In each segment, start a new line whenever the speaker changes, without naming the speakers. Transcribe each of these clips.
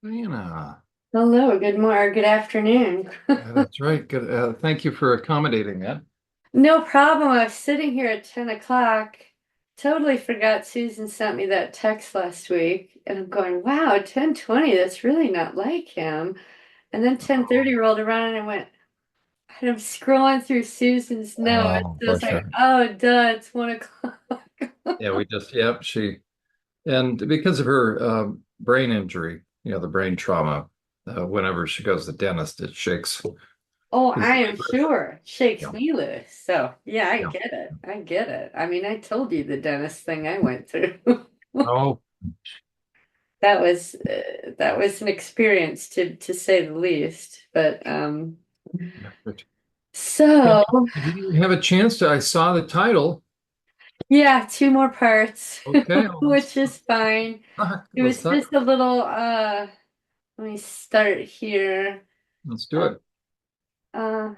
Diana.
Hello, good morning, good afternoon.
That's right. Good. Thank you for accommodating that.
No problem. I was sitting here at 10 o'clock. Totally forgot Susan sent me that text last week. And I'm going, wow, 10:20, that's really not like him. And then 10:30 rolled around and I went, and I'm scrolling through Susan's notes.
Oh,
I was
bless
like,
her.
oh, duh, it's 1 o'clock.
Yeah, yep, and because of her brain injury, the brain trauma, whenever she goes to the dentist, it shakes
Oh,
his
I am
liver.
sure. Shakes
Yeah,
me loose. So, yeah, I
yeah.
get it. I get it. I mean, I told you the dentist thing I went through.
Oh,
That was an experience to say the least. But
yeah. Good. Have
so
you have a chance to? I saw the title.
yeah, two more parts,
Okay, well,
which is fine. It
let's
was
talk.
just a little let me start here.
Let's do
Uh,
it.
uh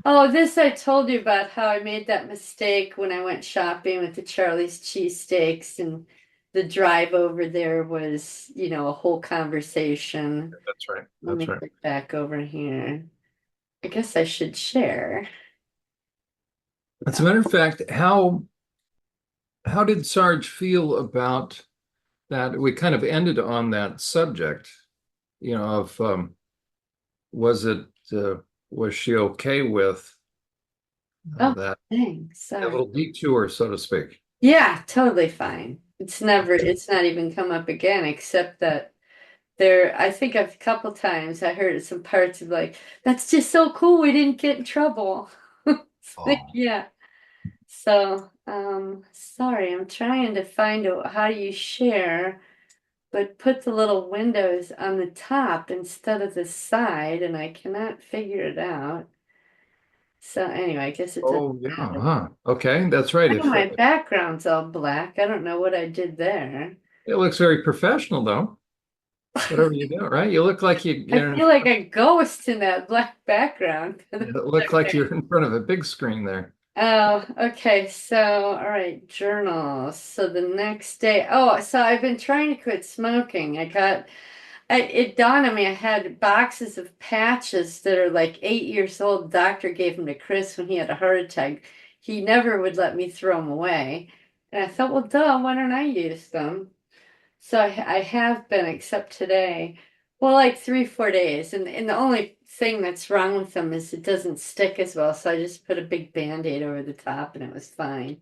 oh, this I told you about how I made that mistake when I went shopping with the Charlie's cheesesteaks and the drive over there was, a whole conversation.
That's right.
Let
That's
me
right.
get back over here. I guess I should share.
As a matter of fact, how did Sarge feel about that? We kind of ended on that subject, of was it was she okay with
Oh,
that
thanks.
a
Sorry.
little detour, so to speak?
Yeah, totally fine. It's not even come up again, except that I think a couple times I heard some parts of like, that's just so cool. We didn't get in trouble. It's like,
Oh,
yeah. So, sorry, I'm trying to find out how do you share, but put the little windows on the top instead of the side, and I cannot figure it out. So anyway, I guess it doesn't
oh yeah,
matter.
huh. Okay, that's right.
Oh,
If
my background's all black. I don't know what I did there.
it looks very professional, though, whatever you do, right? You look like
I feel like a ghost in that black background.
you look like you're in front of a big screen there.
Oh, okay. So, all right, journals. So the next day, so I've been trying to quit smoking. It dawned on me I had boxes of patches that are like 8 years old. Doctor gave them to Chris when he had a heart attack. He never would let me throw them away. And I thought, well, duh, why don't I use them? So I have been, except today. Well, like 3, 4 days. And the only thing that's wrong with them is it doesn't stick as well. So I just put a big Band-Aid over the top and it was fine.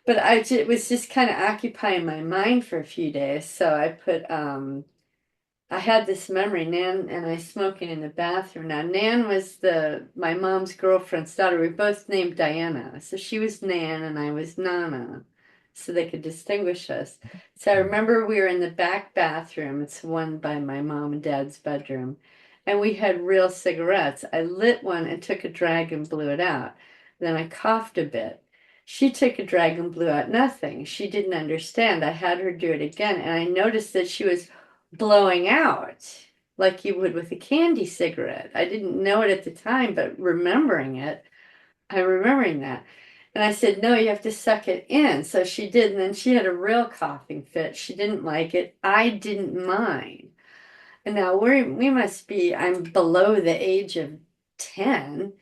But it was just kind of occupying my mind for a few days. So I had this memory, Nan and I smoking in the bathroom. Now, Nan was my mom's girlfriend's daughter. We both named Diana. So she was Nan and I was Nana. So they could distinguish us. So I remember we were in the back bathroom. It's one by my mom and dad's bedroom. And we had real cigarettes. I lit one and took a drag and blew it out. Then I coughed a bit. She took a drag and blew out nothing. She didn't understand. I had her do it again, and I noticed that she was blowing out like you would with a candy cigarette. I didn't know it at the time, but I'm remembering that. And I said, no, you have to suck it in. So she did. And then she had a real coughing fit. She didn't like it. I didn't mind. And now we must be, I'm below the age of 10.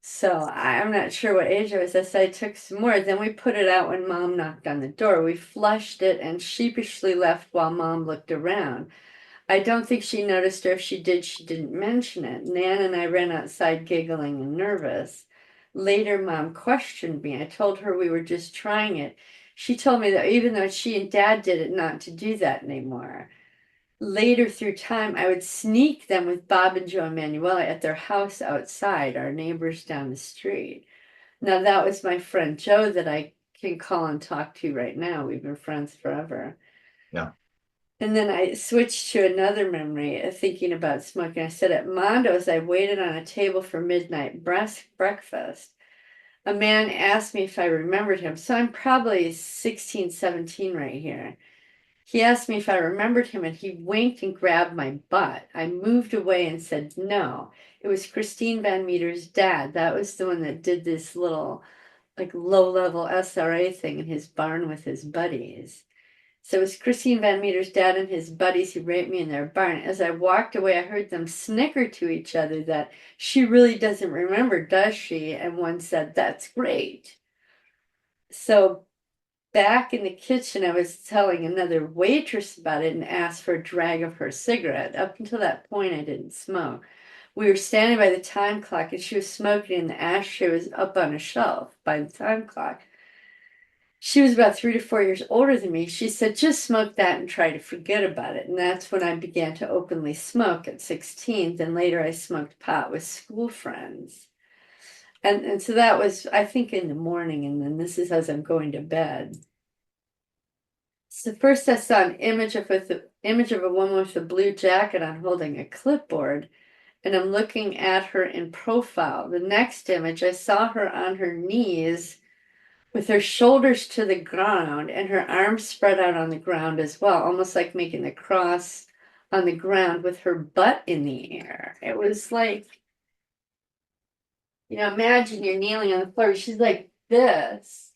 So I'm not sure what age I was. I said I took some more. Then we put it out when mom knocked on the door. We flushed it and sheepishly left while mom looked around. I don't think she noticed, or if she did, she didn't mention it. Nan and I ran outside giggling and nervous. Later, Mom questioned me. I told her we were just trying it. She told me that even though she and Dad did it, not to do that anymore. Later, through time, I would sneak them with Bob and Joe Emanuele at their house outside, our neighbors down the street. Now, that was my friend Joe that I can call and talk to right now. We've been friends forever.
Yeah.
And then I switched to another memory thinking about smoking. I said at Mondo's, I waited on a table for midnight breakfast. A man asked me if I remembered him. So I'm probably 16, 17 right here. He asked me if I remembered him and he winked and grabbed my butt. I moved away and said no. It was Christine Van Meter's dad. That was the one that did this little like low level SRA thing in his barn with his buddies. So it was Christine Van Meter's dad and his buddies who raped me in their barn. As I walked away, I heard them snicker to each other that she really doesn't remember, does she? And one said, "That's great." So back in the kitchen, I was telling another waitress about it and asked for a drag of her cigarette. Up until that point, I didn't smoke. We were standing by the time clock and she was smoking and the ashtray was up on a shelf by the time clock. She was about 3 to 4 years older than me. She said, "Just smoke that and try to forget about it." And that's when I began to openly smoke at 16. Then later I smoked pot with school friends. And so that was, I think, in the morning. And then this is as I'm going to bed. So first I saw an image of a woman with a blue jacket on holding a clipboard, and I'm looking at her in profile. The next image, I saw her on her knees with her shoulders to the ground and her arms spread out on the ground as well, almost like making the cross on the ground with her butt in the air. It was like, imagine you're kneeling on the floor. She's like this,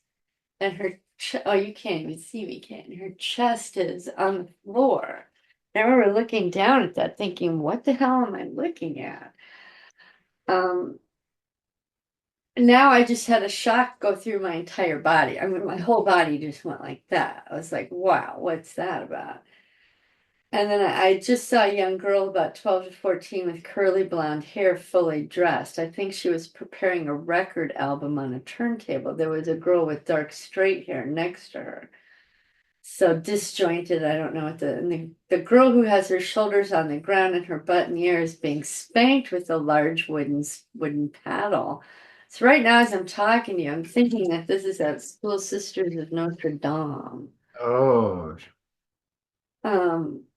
and oh, you can't even see me, can you? Her chest is on the floor. I remember looking down at that, thinking, "What the hell am I looking at?" Um, Now I just had a shock go through my entire body. I mean, my whole body just went like that. I was like, "Wow, what's that about?" And then I just saw a young girl about 12 to 14 with curly blonde hair, fully dressed. I think she was preparing a record album on a turntable. There was a girl with dark straight hair next to her. So disjointed, I don't know what the girl who has her shoulders on the ground and her butt in the air is being spanked with a large wooden paddle. So right now, as I'm talking to you, I'm thinking that this is at School Sisters of Notre Dame.
Oh,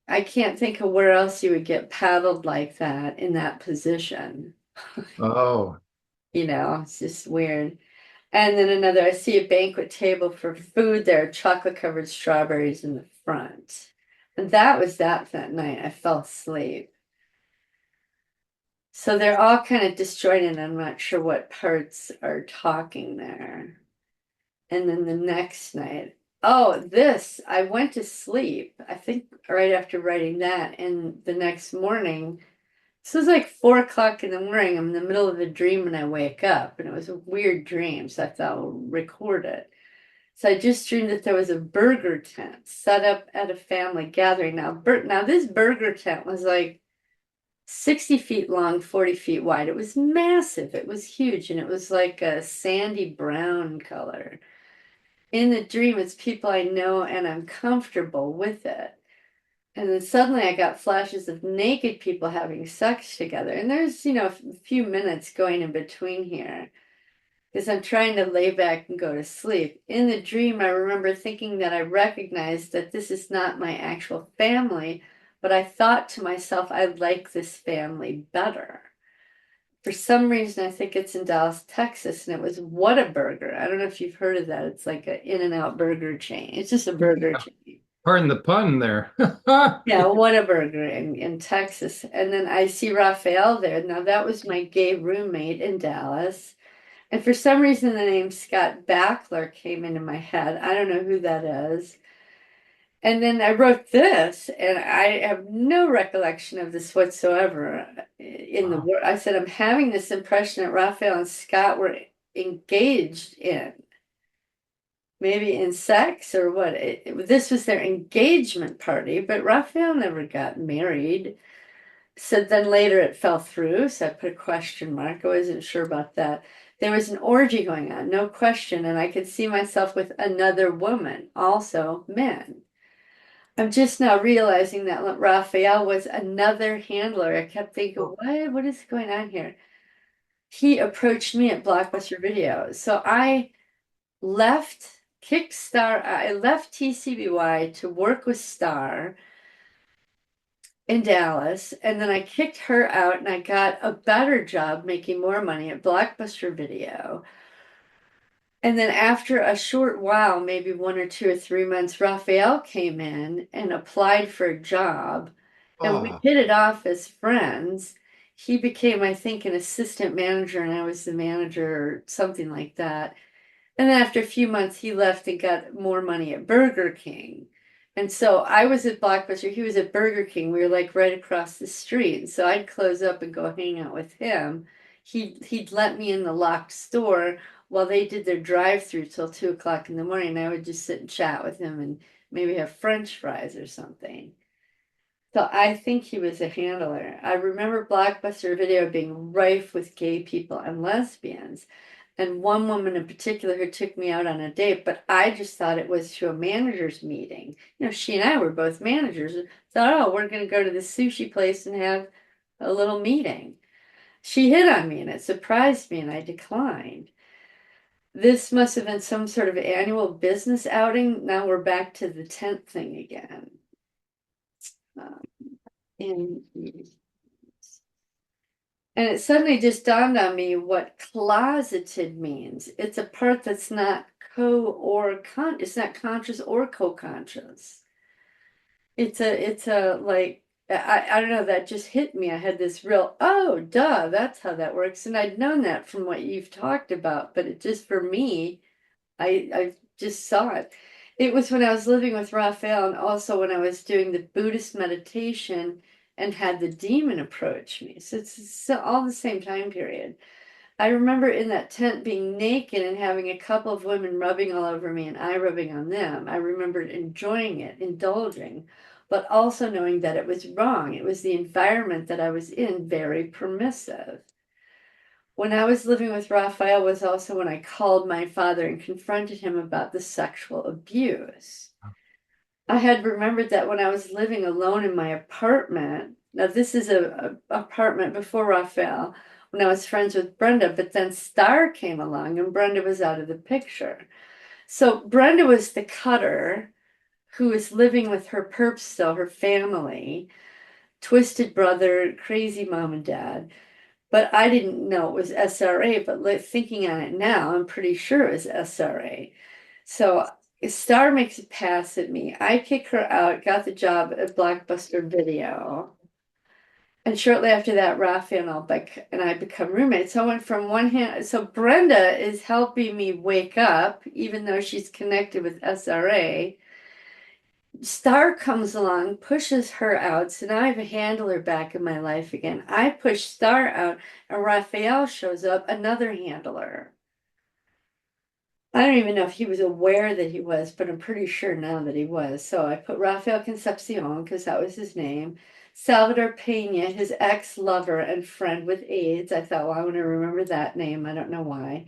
I can't think of where else you would get paddled like that in that position.
oh,
It's just weird. And then I see a banquet table for food. There are chocolate covered strawberries in the front. And that was that night. I fell asleep. So they're all kind of disjointed. I'm not sure what parts are talking there. And then the next night, I went to sleep, I think right after writing that. And the next morning, this was like 4 o'clock in the morning. I'm in the middle of a dream and I wake up, and it was a weird dream. So I thought I'll record it. So I just dreamed that there was a burger tent set up at a family gathering. Now this burger tent was like 60 feet long, 40 feet wide. It was massive. It was huge, and it was like a sandy brown color. In the dream, it's people I know, and I'm comfortable with it. And then suddenly I got flashes of naked people having sex together. And there's, a few minutes going in between here because I'm trying to lay back and go to sleep. In the dream, I remember thinking that I recognized that this is not my actual family, but I thought to myself, I like this family better. For some reason, I think it's in Dallas, Texas, and it was Whataburger. I don't know if you've heard of that. It's like an In-N-Out burger chain. It's just a burger chain.
pardon the pun there.
Yeah, Whataburger in Texas. And then I see Raphael there. Now, that was my gay roommate in Dallas. And for some reason, the name Scott Backler came into my head. I don't know who that is. And then I wrote this, and I have no recollection of this whatsoever in the
Wow.
word. I said, I'm having this impression that Raphael and Scott were engaged in, maybe in sex or what. This was their engagement party, but Raphael never got married. So then later it fell through, so I put a question mark. I wasn't sure about that. There was an orgy going on, no question, and I could see myself with another woman, also men. I'm just now realizing that Raphael was another handler. I kept thinking, what is going on here? He approached me at Blockbuster Video. So I left I left TCBY to work with Star in Dallas, and then I kicked her out and I got a better job making more money at Blockbuster Video. And then after a short while, maybe 1 or 2 or 3 months, Raphael came in and applied for a job, and we
Oh,
hit it off as friends. He became, I think, an assistant manager, and I was the manager or something like that. And then after a few months, he left and got more money at Burger King. And so I was at Blockbuster, he was at Burger King. We were like right across the street. And so I'd close up and go hang out with him. He'd let me in the locked store while they did their drive-through till 2 o'clock in the morning. And I would just sit and chat with him and maybe have French fries or something. So I think he was a handler. I remember Blockbuster Video being rife with gay people and lesbians. And one woman in particular who took me out on a date, but I just thought it was to a manager's meeting. You know, she and I were both managers. Thought, oh, we're going to go to the sushi place and have a little meeting. She hit on me and it surprised me and I declined. This must have been some sort of annual business outing. Now we're back to the tent thing again. And it suddenly just dawned on me what closeted means. It's a part that's not it's not conscious or co-conscious. It's a like I don't know, that just hit me. I had this real, oh duh, that's how that works. And I'd known that from what you've talked about, but it just for me, I just saw it. It was when I was living with Raphael and also when I was doing the Buddhist meditation and had the demon approach me. So it's all the same time period. I remember in that tent being naked and having a couple of women rubbing all over me and I rubbing on them. I remembered enjoying it, indulging, but also knowing that it was wrong. It was the environment that I was in, very permissive. When I was living with Raphael was also when I called my father and confronted him about the sexual abuse. I had remembered that when I was living alone in my apartment, now this is a apartment before Raphael, when I was friends with Brenda, but then Star came along and Brenda was out of the picture. So Brenda was the cutter who was living with her perps still, her family, twisted brother, crazy mom and dad. But I didn't know it was SRA, but thinking on it now, I'm pretty sure it was SRA. So Star makes a pass at me. I kick her out, got the job at Blockbuster Video. And shortly after that, Raphael and I become roommates. So I went from one hand, so Brenda is helping me wake up, even though she's connected with SRA. Star comes along, pushes her out. So now I have a handler back in my life again. I push Star out, and Raphael shows up, another handler. I don't even know if he was aware that he was, but I'm pretty sure now that he was. So I put Rafael Concepcion because that was his name. Salvador Pena, his ex-lover and friend with AIDS. I thought, well, I want to remember that name. I don't know why.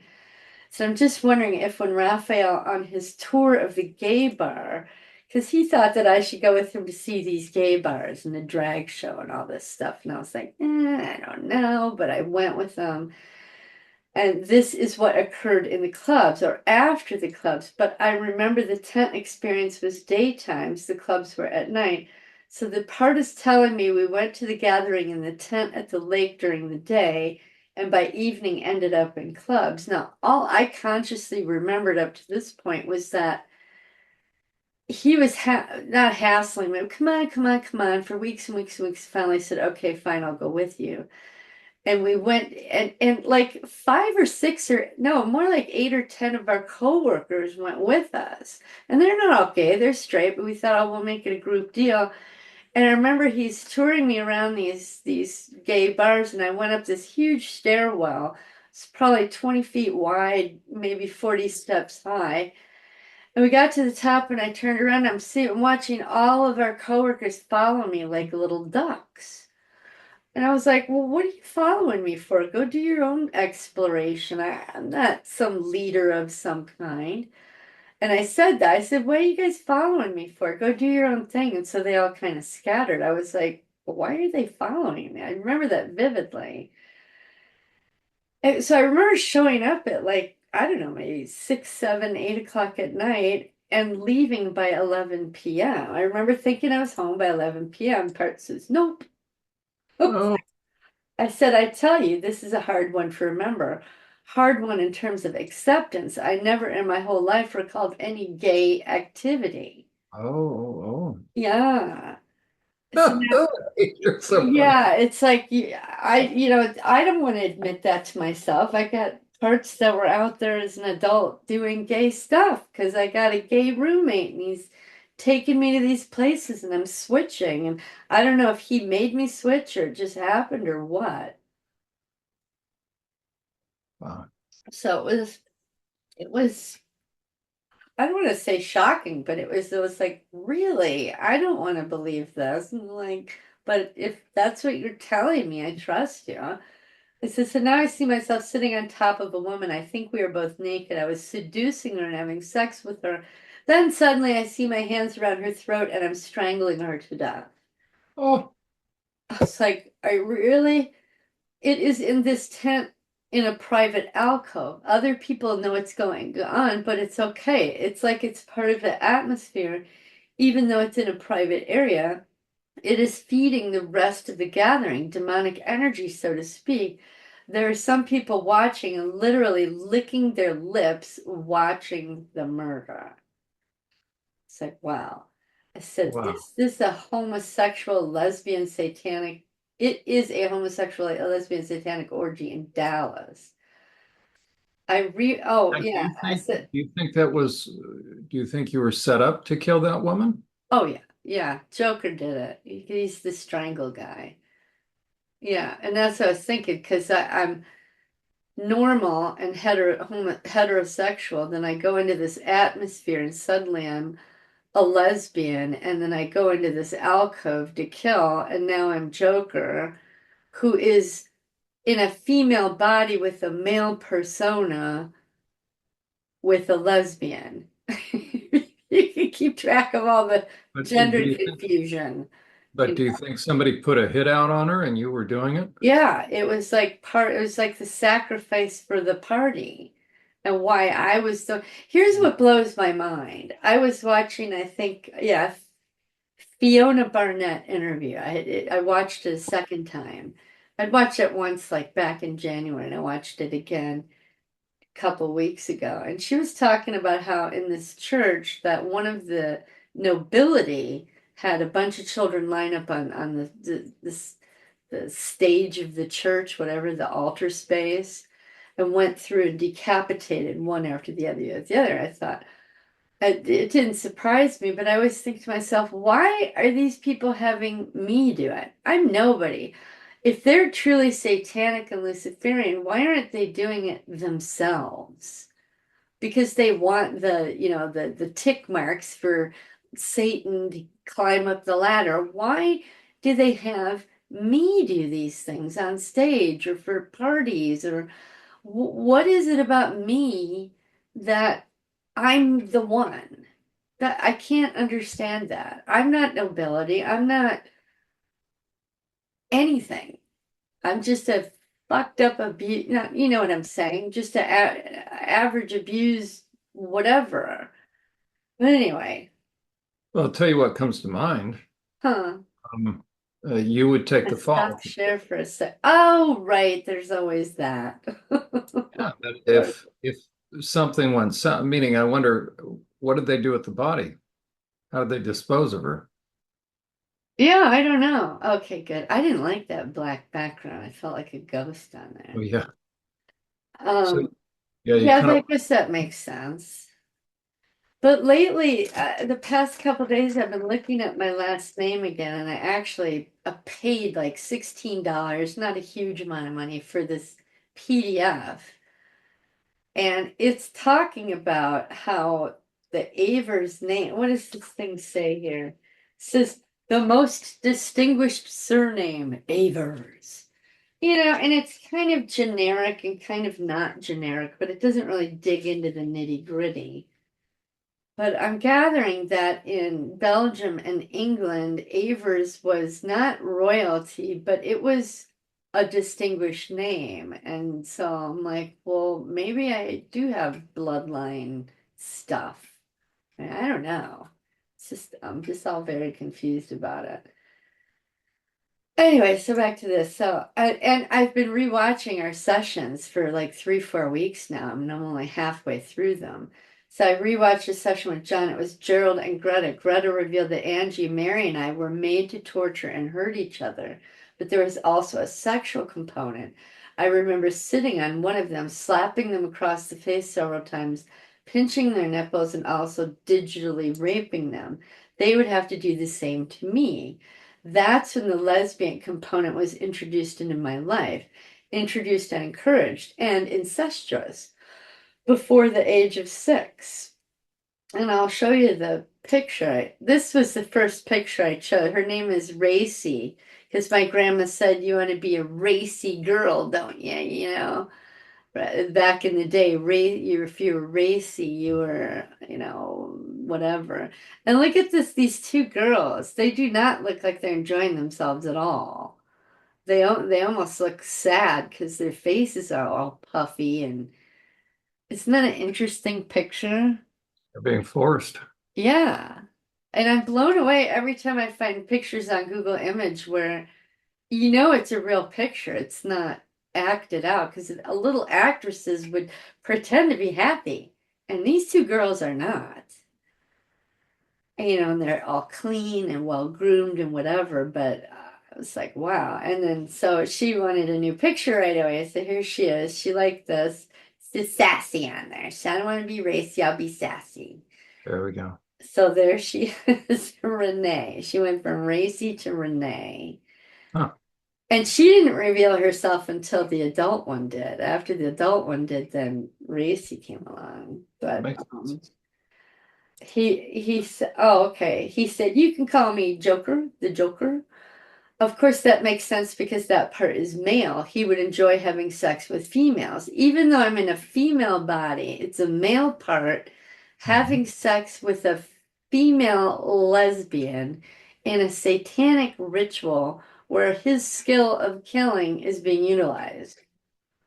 So I'm just wondering if when Raphael on his tour of the gay bar, because he thought that I should go with him to see these gay bars and the drag show and all this stuff. And I was like, I don't know, but I went with them. And this is what occurred in the clubs or after the clubs. But I remember the tent experience was daytimes, the clubs were at night. So the part is telling me we went to the gathering in the tent at the lake during the day, and by evening ended up in clubs. Now, all I consciously remembered up to this point was that he was not hassling me. Come on, come on, come on. For weeks and weeks and weeks, finally said, okay, fine, I'll go with you. And we went and like 5 or 6 or no, more like 8 or 10 of our coworkers went with us. And they're not all gay, they're straight, but we thought, oh, we'll make it a group deal. And I remember he's touring me around these gay bars, and I went up this huge stairwell. It's probably 20 feet wide, maybe 40 steps high. And we got to the top, and I turned around. I'm watching all of our coworkers follow me like little ducks. And I was like, well, what are you following me for? Go do your own exploration. I'm not some leader of some kind. And I said that. I said, what are you guys following me for? Go do your own thing. And so they all kind of scattered. I was like, well, why are they following me? I remember that vividly. And so I remember showing up at like, I don't know, maybe 6, 7, 8 o'clock at night and leaving by 11 p.m. I remember thinking I was home by 11 p.m. Part says, nope.
Oh,
I said, I tell you, this is a hard one to remember. Hard one in terms of acceptance. I never in my whole life recalled any gay activity.
oh,
Yeah. So
oh.
now,
You're so funny.
yeah, it's like I don't want to admit that to myself. I got parts that were out there as an adult doing gay stuff because I got a gay roommate and he's taking me to these places and I'm switching. And I don't know if he made me switch or it just happened or what.
Wow.
So it was, I don't want to say shocking, but it was like, really, I don't want to believe this. And like, but if that's what you're telling me, I trust you. I said, so now I see myself sitting on top of a woman. I think we were both naked. I was seducing her and having sex with her. Then suddenly I see my hands around her throat and I'm strangling her to death.
Oh,
I was like, I really, it is in this tent in a private alcove. Other people know what's going on, but it's okay. It's like it's part of the atmosphere, even though it's in a private area. It is feeding the rest of the gathering, demonic energy, so to speak. There are some people watching and literally licking their lips watching the murder. It's like, wow. I said,
wow.
is this a homosexual, lesbian, satanic? It is a homosexual, a lesbian, satanic orgy in Dallas. Oh,
Now,
yeah. I said,
do you think that was, do you think you were set up to kill that woman?
oh, yeah. Yeah. Joker did it. He's the strangle guy. Yeah. And that's what I was thinking because I'm normal and heterosexual, then I go into this atmosphere and suddenly I'm a lesbian, and then I go into this alcove to kill, and now I'm Joker, who is in a female body with a male persona with a lesbian. You can keep track of all the
But do
gender
you think,
confusion.
but do you think somebody put a hit out on her and you were doing it?
Yeah, it was like the sacrifice for the party. And why I was so, here's what blows my mind. I was watching, I think, yeah, Fiona Barnett interview. I watched it a second time. I'd watched it once, like back in January, and I watched it again a couple weeks ago. And she was talking about how in this church that one of the nobility had a bunch of children line up on the stage of the church, whatever, the altar space, and went through and decapitated one after the other. I thought it didn't surprise me, but I always think to myself, why are these people having me do it? I'm nobody. If they're truly satanic and Luciferian, why aren't they doing it themselves? Because they want the tick marks for Satan to climb up the ladder. Why do they have me do these things on stage or for parties or what is it about me that I'm the one? That I can't understand that. I'm not nobility. I'm not anything. I'm just a fucked up abuse. You know what I'm saying? Just average abused whatever. But anyway,
Well, I'll tell you what comes to mind.
huh?
Um, you would take
I
the fall.
stopped share for a sec. Oh, right. There's always that.
Yeah, but if something went, meaning I wonder, what did they do with the body? How did they dispose of her?
Yeah, I don't know. Okay, good. I didn't like that black background. I felt like a ghost on
Oh,
there.
yeah. So
Um,
yeah, you
yeah,
kind
I
of,
guess that makes sense. But lately, the past couple days, I've been looking at my last name again, and I actually paid like $16, not a huge amount of money, for this PDF. And it's talking about how the Avers name, what does this thing say here? It says the most distinguished surname, Avers. And it's kind of generic and kind of not generic, but it doesn't really dig into the nitty gritty. But I'm gathering that in Belgium and England, Avers was not royalty, but it was a distinguished name. And so I'm like, well, maybe I do have bloodline stuff. I don't know. I'm just all very confused about it. Anyway, so back to this. And I've been rewatching our sessions for like 3, 4 weeks now. I mean, I'm only halfway through them. So I rewatched a session with John. It was Gerald and Greta. Greta revealed that Angie, Mary, and I were made to torture and hurt each other, but there was also a sexual component. I remember sitting on one of them, slapping them across the face several times, pinching their nipples, and also digitally raping them. they would have to do the same to me. That's when the lesbian component was introduced into my life, introduced and encouraged, and incestuous before the age of 6. And I'll show you the picture. This was the first picture I chose. Her name is Racy, because my grandma said, you want to be a racy girl, don't you? You know, back in the day, if you were racy, you were, you know, whatever. And look at this, these two girls. They do not look like they're enjoying themselves at all. They almost look sad because their faces are all puffy, and isn't that an interesting picture?
They're being forced.
Yeah. And I'm blown away every time I find pictures on Google Image where you know it's a real picture. It's not acted out because little actresses would pretend to be happy. And these two girls are not. And, you know, and they're all clean and well groomed and whatever. But I was like, wow. And then so she wanted a new picture right away. So here she is. She liked this. It's just sassy on there. So I don't want to be racy. I'll be sassy.
There we go.
So there she is, Renee. She went from Racy to Renee.
Huh.
And she didn't reveal herself until the adult one did. After the adult one did, then Racy came along. But
Makes sense.
he said, oh, okay. He said, you can call me Joker, the Joker. Of course, that makes sense because that part is male. He would enjoy having sex with females. Even though I'm in a female body, it's a male part. Having sex with a female lesbian in a satanic ritual where his skill of killing is being utilized.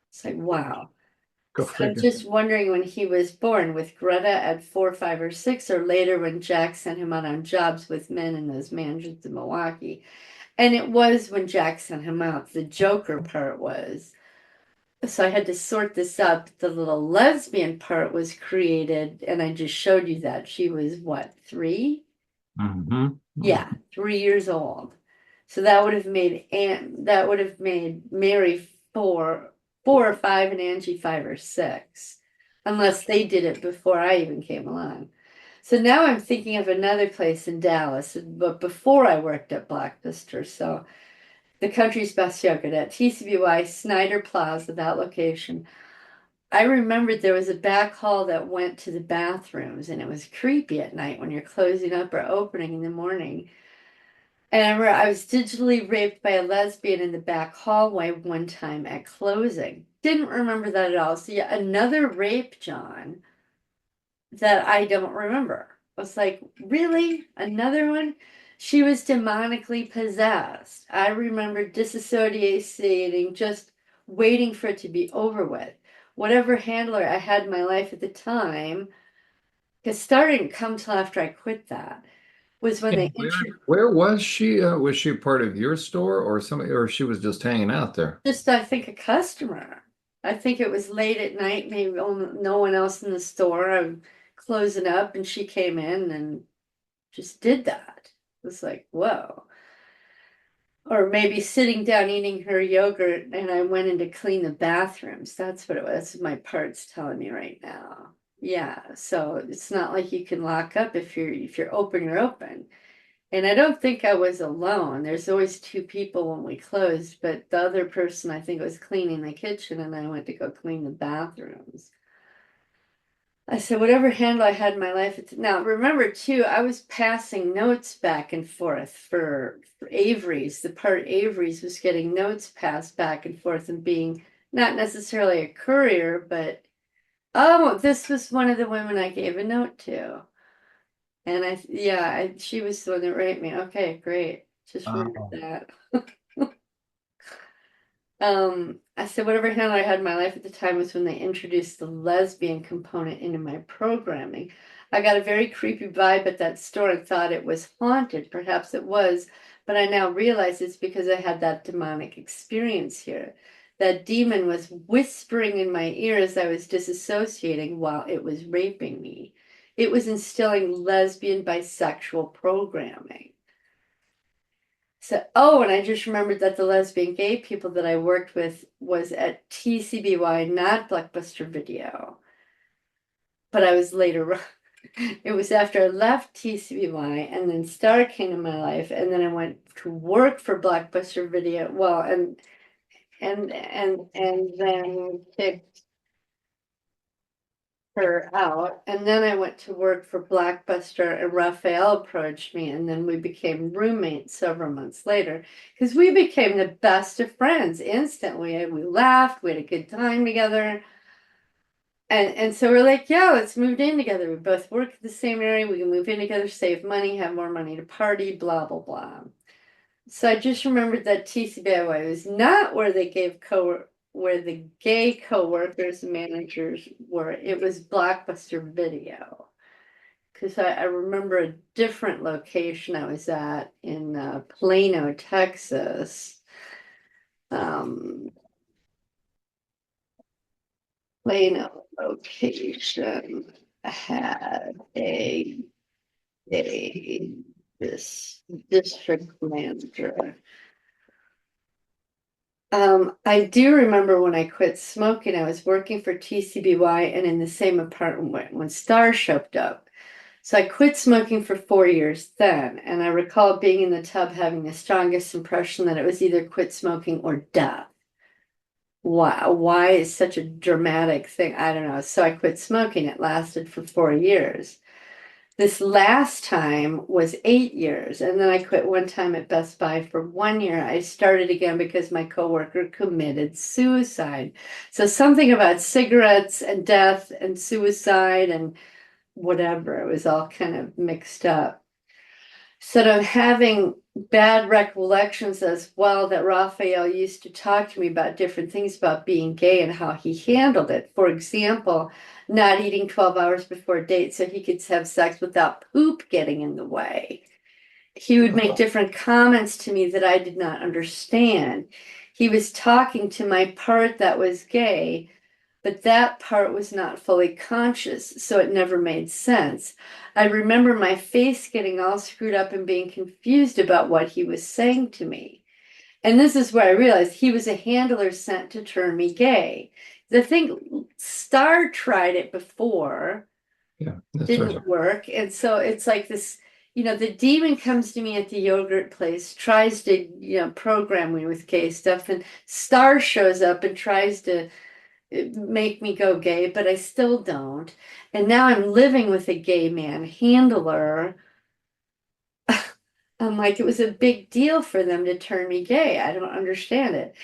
It's like, wow.
Go
So I'm
figure.
just wondering when he was born with Greta at 4, 5, or 6, or later when Jack sent him out on jobs with men in those mansions in Milwaukee. And it was when Jack sent him out, the Joker part was. So I had to sort this up. The little lesbian part was created, and I just showed you that. She was what, 3?
Mm-hmm.
Yeah, 3 years old. So that would have made Mary 4, 4 or 5, and Angie 5 or 6, unless they did it before I even came along. So now I'm thinking of another place in Dallas, but before I worked at Blockbuster. So the country's best yogurt at TCBY Snyder Plaza, that location. I remembered there was a back hall that went to the bathrooms, and it was creepy at night when you're closing up or opening in the morning. And I remember I was digitally raped by a lesbian in the back hallway one time at closing. Didn't remember that at all. So yeah, another rape, John, that I don't remember. I was like, really? Another one? She was demonically possessed. I remember disassociating, just waiting for it to be over with. Whatever handler I had in my life at the time, because starting didn't come till after I quit that, was when they
And where was she? Was she part of your store or somebody, or she was just hanging out there?
just, I think, a customer. I think it was late at night, maybe no one else in the store. I'm closing up, and she came in and just did that. It was like, whoa. Or maybe sitting down eating her yogurt, and I went in to clean the bathrooms. That's what it was. My part's telling me right now. Yeah, so it's not like you can lock up if you're open, you're open. And I don't think I was alone. There's always 2 people when we closed, but the other person I think was cleaning the kitchen, and I went to go clean the bathrooms. I said, whatever handle I had in my life. Now, remember too, I was passing notes back and forth for Avery's. The part Avery's was getting notes passed back and forth and being not necessarily a courier, but oh, this was one of the women I gave a note to. And she was the one that raped me. Okay, great. Just remember
Oh,
that. I said whatever handle I had in my life at the time was when they introduced the lesbian component into my programming. I got a very creepy vibe at that store and thought it was haunted. Perhaps it was, but I now realize it's because I had that demonic experience here. That demon was whispering in my ear as I was disassociating while it was raping me. It was instilling lesbian bisexual programming. So, oh, and I just remembered that the lesbian gay people that I worked with was at TCBY, not Blockbuster Video. But I was later, It was after I left TCBY and then Star came in my life, and then I went to work for Blockbuster Video. Well, and then kicked her out. And then I went to work for Blockbuster, and Raphael approached me, and then we became roommates several months later because we became the best of friends instantly. We laughed, we had a good time together. And so we're like, yeah, let's move in together. We both work in the same area. We can move in together, save money, have more money to party, blah, blah, blah. So I just remembered that TCBY was not where they gave where the gay co-workers and managers were. It was Blockbuster Video. Because I remember a different location I was at in Plano, Texas. Plano location had this district manager. I do remember when I quit smoking, I was working for TCBY and in the same apartment when Star showed up. So I quit smoking for 4 years then, and I recall being in the tub having the strongest impression that it was either quit smoking or death. Why is such a dramatic thing? I don't know. So I quit smoking. It lasted for 4 years. This last time was 8 years, and then I quit one time at Best Buy for 1 year. I started again because my coworker committed suicide. So something about cigarettes and death and suicide and whatever, it was all kind of mixed up. So I'm having bad recollections as well that Raphael used to talk to me about different things about being gay and how he handled it. For example, not eating 12 hours before a date so he could have sex without poop getting in the way. He would make different comments to me that I did not understand. He was talking to my part that was gay, but that part was not fully conscious, so it never made sense. I remember my face getting all screwed up and being confused about what he was saying to me. And this is where I realized he was a handler sent to turn me gay. The thing, Star tried it before,
Yeah, that's right.
didn't work. And so it's like this, the demon comes to me at the yogurt place, tries to, program me with gay stuff, and Star shows up and tries to make me go gay, but I still don't. And now I'm living with a gay man handler. I'm like, it was a big deal for them to turn me gay. I don't understand it.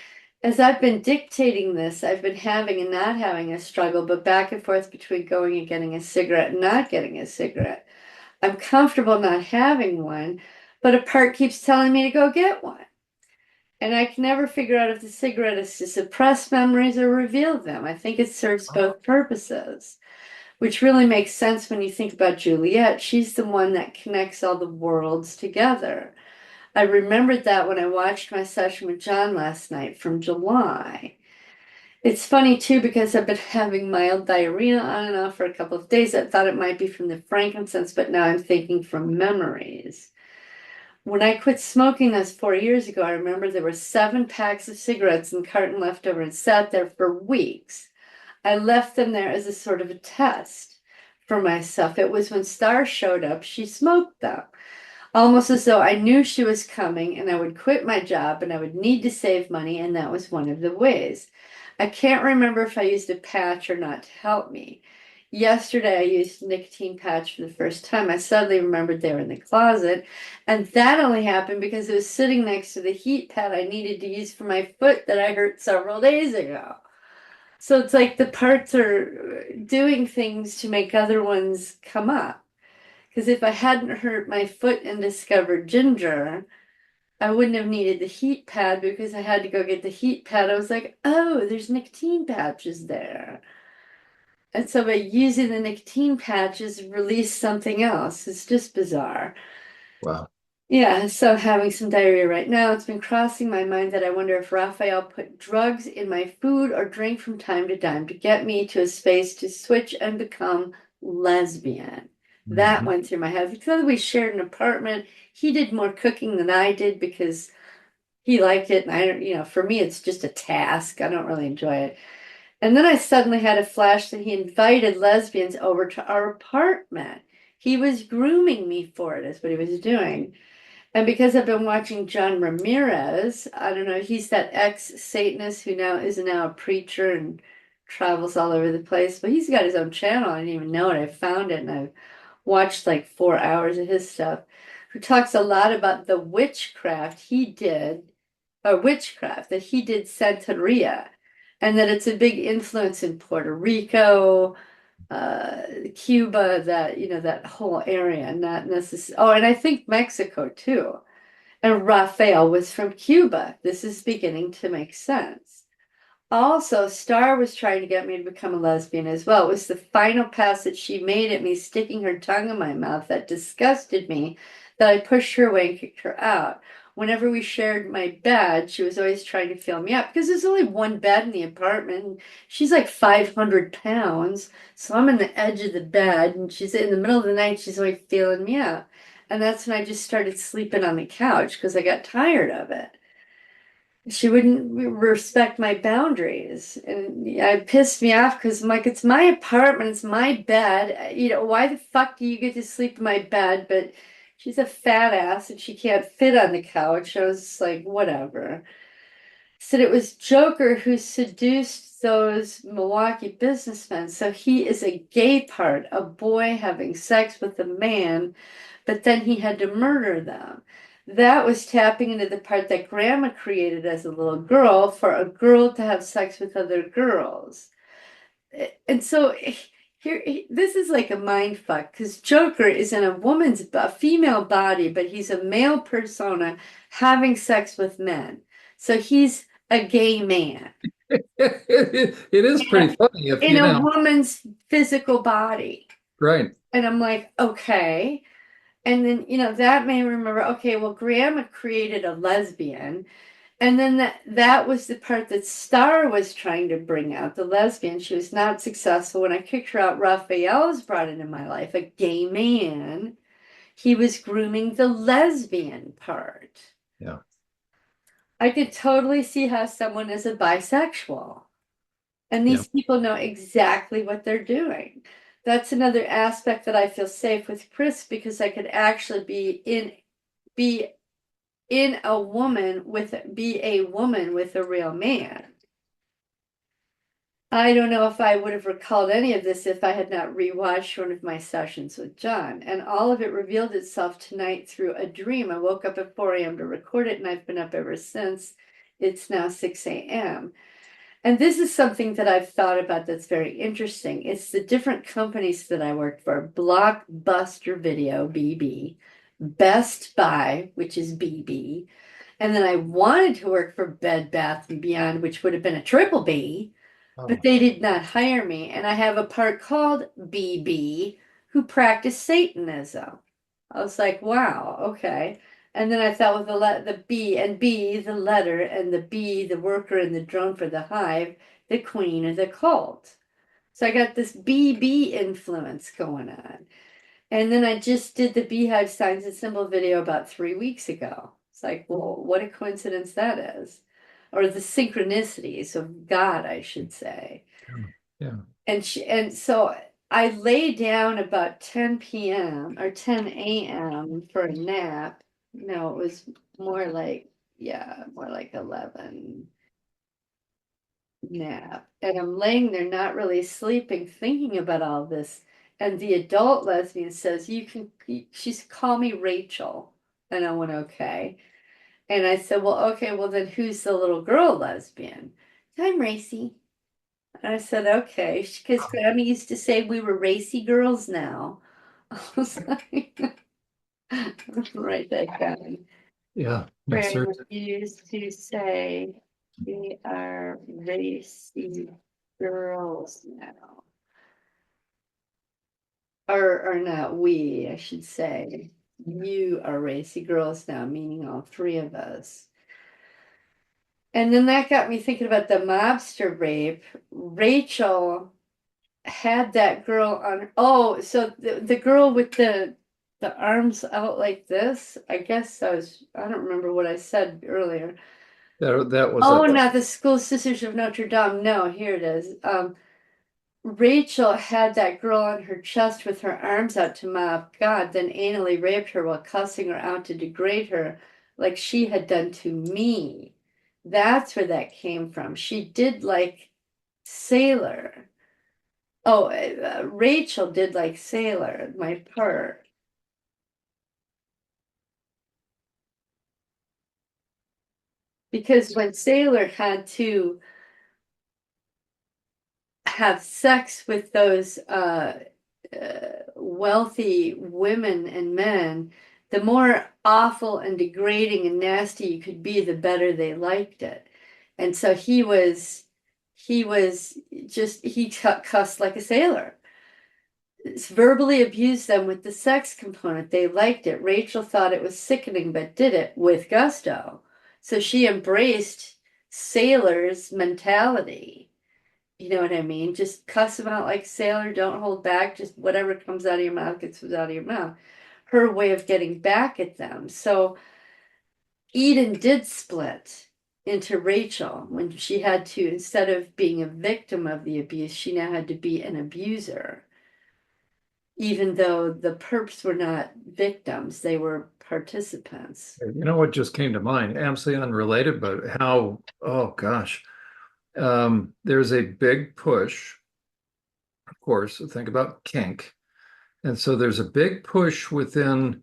As I've been dictating this, I've been having and not having a struggle, but back and forth between going and getting a cigarette and not getting a cigarette. I'm comfortable not having one, but a part keeps telling me to go get one. And I can never figure out if the cigarette is to suppress memories or reveal them. I think it serves both purposes, which really makes sense when you think about Juliet. She's the one that connects all the worlds together. I remembered that when I watched my session with Jon last night from July. It's funny too because I've been having mild diarrhea on and off for a couple of days. I thought it might be from the frankincense, but now I'm thinking from memories. When I quit smoking those 4 years ago, I remember there were 7 packs of cigarettes in the carton left over and sat there for weeks. I left them there as a sort of a test for myself. It was when Star showed up, she smoked them, almost as though I knew she was coming and I would quit my job and I would need to save money, and that was one of the ways. I can't remember if I used a patch or not to help me. Yesterday, I used nicotine patch for the first time. I suddenly remembered they were in the closet, and that only happened because it was sitting next to the heat pad I needed to use for my foot that I hurt several days ago. So it's like the parts are doing things to make other ones come up. Because if I hadn't hurt my foot and discovered ginger, I wouldn't have needed the heat pad because I had to go get the heat pad. I was like, oh, there's nicotine patches there. And so by using the nicotine patches, release something else. It's just bizarre.
Wow.
Yeah, so I'm having some diarrhea right now. It's been crossing my mind that I wonder if Raphael put drugs in my food or drink from time to time to get me to a space to switch and become lesbian. That
Mhm.
went through my head. Because we shared an apartment. He did more cooking than I did because he liked it. And I don't, for me, it's just a task. I don't really enjoy it. And then I suddenly had a flash that he invited lesbians over to our apartment. He was grooming me for it, is what he was doing. And because I've been watching John Ramirez, I don't know, he's that ex-Satanist who now is a preacher and travels all over the place. But he's got his own channel. I didn't even know it. I found it and I've watched like 4 hours of his stuff. Who talks a lot about the witchcraft he did, or witchcraft that he did Santeria, and that it's a big influence in Puerto Rico, Cuba, that that whole area, not necessarily. Oh, and I think Mexico too. And Raphael was from Cuba. This is beginning to make sense. Also, Star was trying to get me to become a lesbian as well. It was the final pass that she made at me, sticking her tongue in my mouth, that disgusted me, that I pushed her away and kicked her out. Whenever we shared my bed, she was always trying to feel me up because there's only one bed in the apartment. She's like 500 pounds. So I'm in the edge of the bed and she's in the middle of the night. She's always feeling me up. And that's when I just started sleeping on the couch because I got tired of it. She wouldn't respect my boundaries, and it pissed me off because I'm like, it's my apartment, it's my bed. Why the fuck do you get to sleep in my bed? But she's a fat ass and she can't fit on the couch. I was just like, whatever. Said it was Joker who seduced those Milwaukee businessmen. So he is a gay part, a boy having sex with a man, but then he had to murder them. That was tapping into the part that grandma created as a little girl for a girl to have sex with other girls. And so here, this is like a mind fuck because Joker is in a female body, but he's a male persona having sex with men. So he's a gay man
It is pretty funny if
in a woman's physical body.
right.
And I'm like, okay. And then, that made me remember, okay, well, grandma created a lesbian. And then that was the part that Star was trying to bring out, the lesbian. She was not successful. When I kicked her out, Raphael was brought into my life, a gay man. He was grooming the lesbian part.
Yeah.
I could totally see how someone is a bisexual. And
Yeah.
these people know exactly what they're doing. That's another aspect that I feel safe with Chris because I could actually be a woman be a woman with a real man. I don't know if I would have recalled any of this if I had not rewatched one of my sessions with Jon. And all of it revealed itself tonight through a dream. I woke up at 4 a.m. to record it, and I've been up ever since. It's now 6 a.m. And this is something that I've thought about that's very interesting. It's the different companies that I worked for: Blockbuster Video, BB, Best Buy, which is BB. And then I wanted to work for Bed Bath and Beyond, which would have been a triple B, but
Oh,
they did not hire me. And I have a part called BB who practiced Satanism. I was like, wow, okay. And then I thought with the B and B, the letter, and the B, the worker, and the drone for the hive, the queen of the cult. So I got this BB influence going on. And then I just did the beehive signs and symbol video about 3 weeks ago. It's like, well, what a coincidence that is. Or the synchronicities of God, I should say.
yeah.
And so I lay down about 10 p.m. or 10 a.m. for a nap. No, it was more like, more like 11 nap. And I'm laying there not really sleeping, thinking about all this. And the adult lesbian says, she's call me Rachel. And I went, okay. And I said, well, okay, well then who's the little girl lesbian? I'm Racy. And I said, okay, because Grammy used to say we were racy girls now. I was like, write that down.
Yeah. No,
Grammy
certainly.
used to say we are racy girls now. Or not we, I should say. You are racy girls now, meaning all three of us. And then that got me thinking about the mobster rape. Rachel had that girl on. Oh, so the girl with the arms out like this. I guess I don't remember what I said earlier.
That was
Oh,
a
not the School Sisters of Notre Dame. No, here it is. Rachel had that girl on her chest with her arms out to mouth God, then anally raped her while cussing her out to degrade her like she had done to me. That's where that came from. She did like Sailor. Oh, Rachel did like Sailor, my part. Because when Sailor had to have sex with those wealthy women and men, the more awful and degrading and nasty you could be, the better they liked it. And so he was he cussed like a sailor. Verbally abused them with the sex component. They liked it. Rachel thought it was sickening, but did it with gusto. So she embraced sailor's mentality. You know what I mean? Just cuss them out like sailor, don't hold back, just whatever comes out of your mouth gets out of your mouth. Her way of getting back at them. So Eden did split into Rachel when she had to, instead of being a victim of the abuse, she now had to be an abuser. Even though the perps were not victims, they were participants.
you know what just came to mind, absolutely unrelated, but how, oh gosh. There's a big push, of course, think about kink. And so there's a big push within,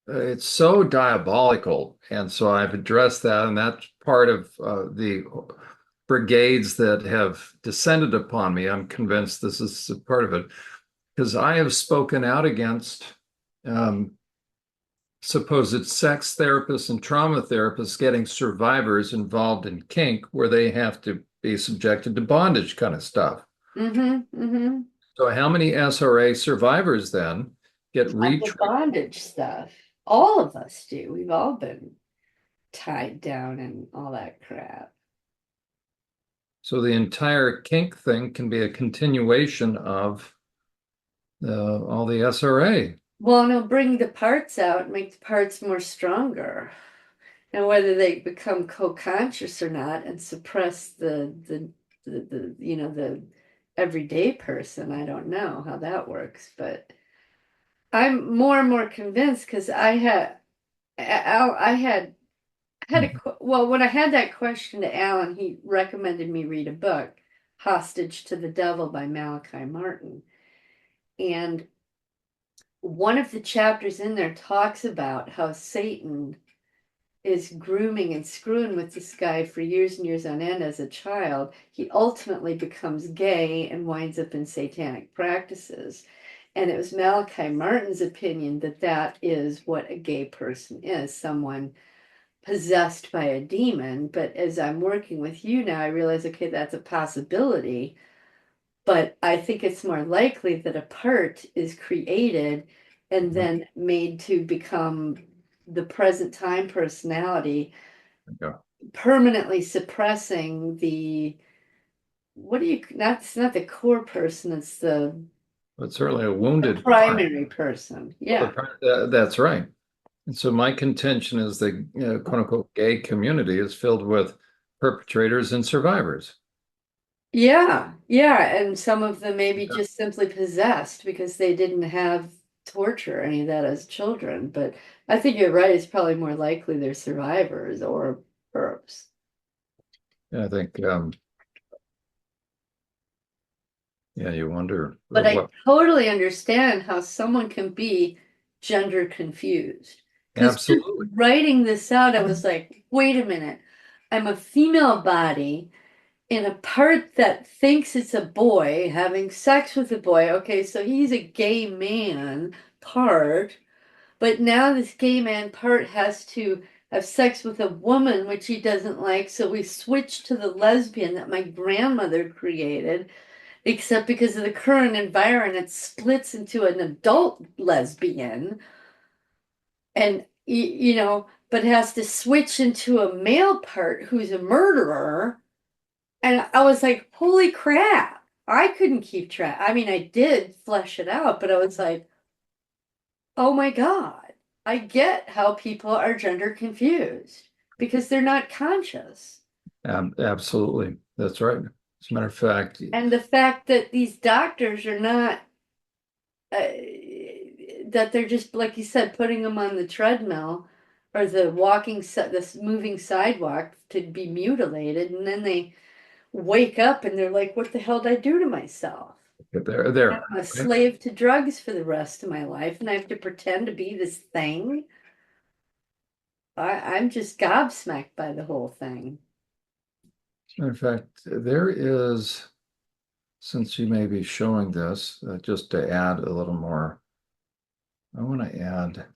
it's so diabolical. And so I've addressed that, and that's part of the brigades that have descended upon me. I'm convinced this is a part of it because I have spoken out against um, supposed sex therapists and trauma therapists getting survivors involved in kink where they have to be subjected to bondage kind of stuff.
Mm-hmm, mm-hmm.
So how many SRA survivors then get
The
retrained?
bondage stuff. All of us do. We've all been tied down and all that crap.
So the entire kink thing can be a continuation of all the SRA.
Well, and it'll bring the parts out, make the parts more stronger. And whether they become co-conscious or not and suppress the you know the everyday person, I don't know how that works, but I'm more and more convinced because well, when I had that question to Alan, he recommended me read a book, Hostage to the Devil by Malachi Martin. And one of the chapters in there talks about how Satan is grooming and screwing with this guy for years and years on end as a child. He ultimately becomes gay and winds up in satanic practices. And it was Malachi Martin's opinion that that is what a gay person is, someone possessed by a demon. But as I'm working with you now, I realize, okay, that's a possibility. But I think it's more likely that a part is created and then made to become the present time personality,
Yeah.
permanently suppressing the what do you not it's not the core person, it's
But certainly a
the
wounded part.
primary person.
Well,
Yeah.
that's right. And so my contention is the quote unquote gay community is filled with perpetrators and survivors.
Yeah, yeah, and some of them maybe just simply possessed because they didn't have torture or any of that as children. But I think you're right, it's probably more likely they're survivors or perps.
I think, yeah, you wonder
But I
what.
totally understand how someone can be gender confused. Because just
Absolutely.
writing this out, I was like, wait a minute, I'm a female body in a part that thinks it's a boy having sex with a boy. Okay, so he's a gay man part, but now this gay man part has to have sex with a woman, which he doesn't like. So we switch to the lesbian that my grandmother created, except because of the current environment, it splits into an adult lesbian and, but has to switch into a male part who's a murderer. And I was like, holy crap. I couldn't keep track. I mean, I did flesh it out, but I was like, oh my God, I get how people are gender confused. because they're not conscious.
Absolutely. That's right. As a matter of fact,
And the fact that these doctors are not, uh, that they're just, like you said, putting them on the treadmill or the this moving sidewalk to be mutilated, and then they wake up and they're like, what the hell did I do to myself?
they're there.
I'm a
Right?
slave to drugs for the rest of my life, and I have to pretend to be this thing. I'm just gobsmacked by the whole thing.
As a matter of fact, there is, since you may be showing this, just to add a little more, I want to add,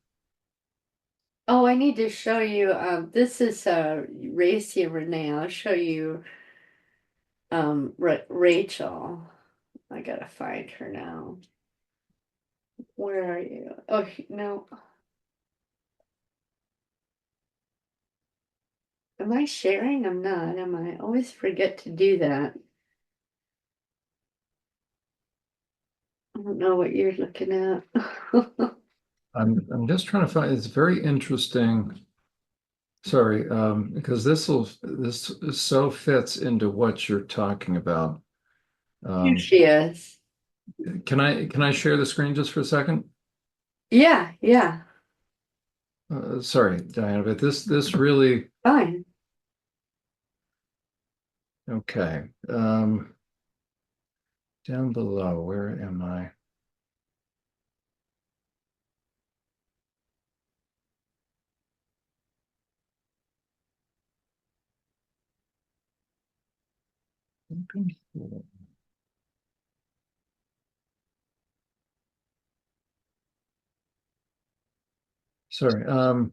Oh, I need to show you. This is Racia Renee. I'll show you Rachel. I gotta find her now. Where are you? Oh, no. Am I sharing? I'm not, am I? Always forget to do that. I don't know what you're looking at.
I'm just trying to find, it's very interesting. Sorry, because this so fits into what you're talking about.
Here
Um,
she is.
can I share the screen just for a second?
Yeah, yeah,
Sorry, Diana, but this really
fine.
okay. Down below, where am I? Sorry.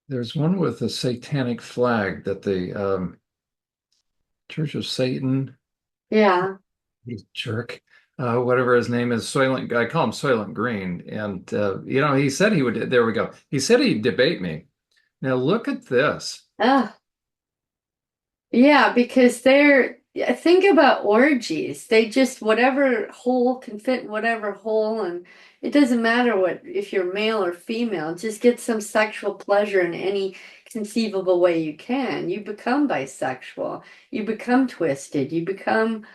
There's one with a satanic flag that the Church of Satan,
Yeah.
he's a jerk, whatever his name is, Soylent. I call him Soylent Green, and he said he would. There we go. He said he'd debate me. Now look at this.
Oh, yeah, because think about orgies. They just, whatever hole can fit in whatever hole, and it doesn't matter what, if you're male or female, just get some sexual pleasure in any conceivable way you can. You become bisexual, you become twisted, you become,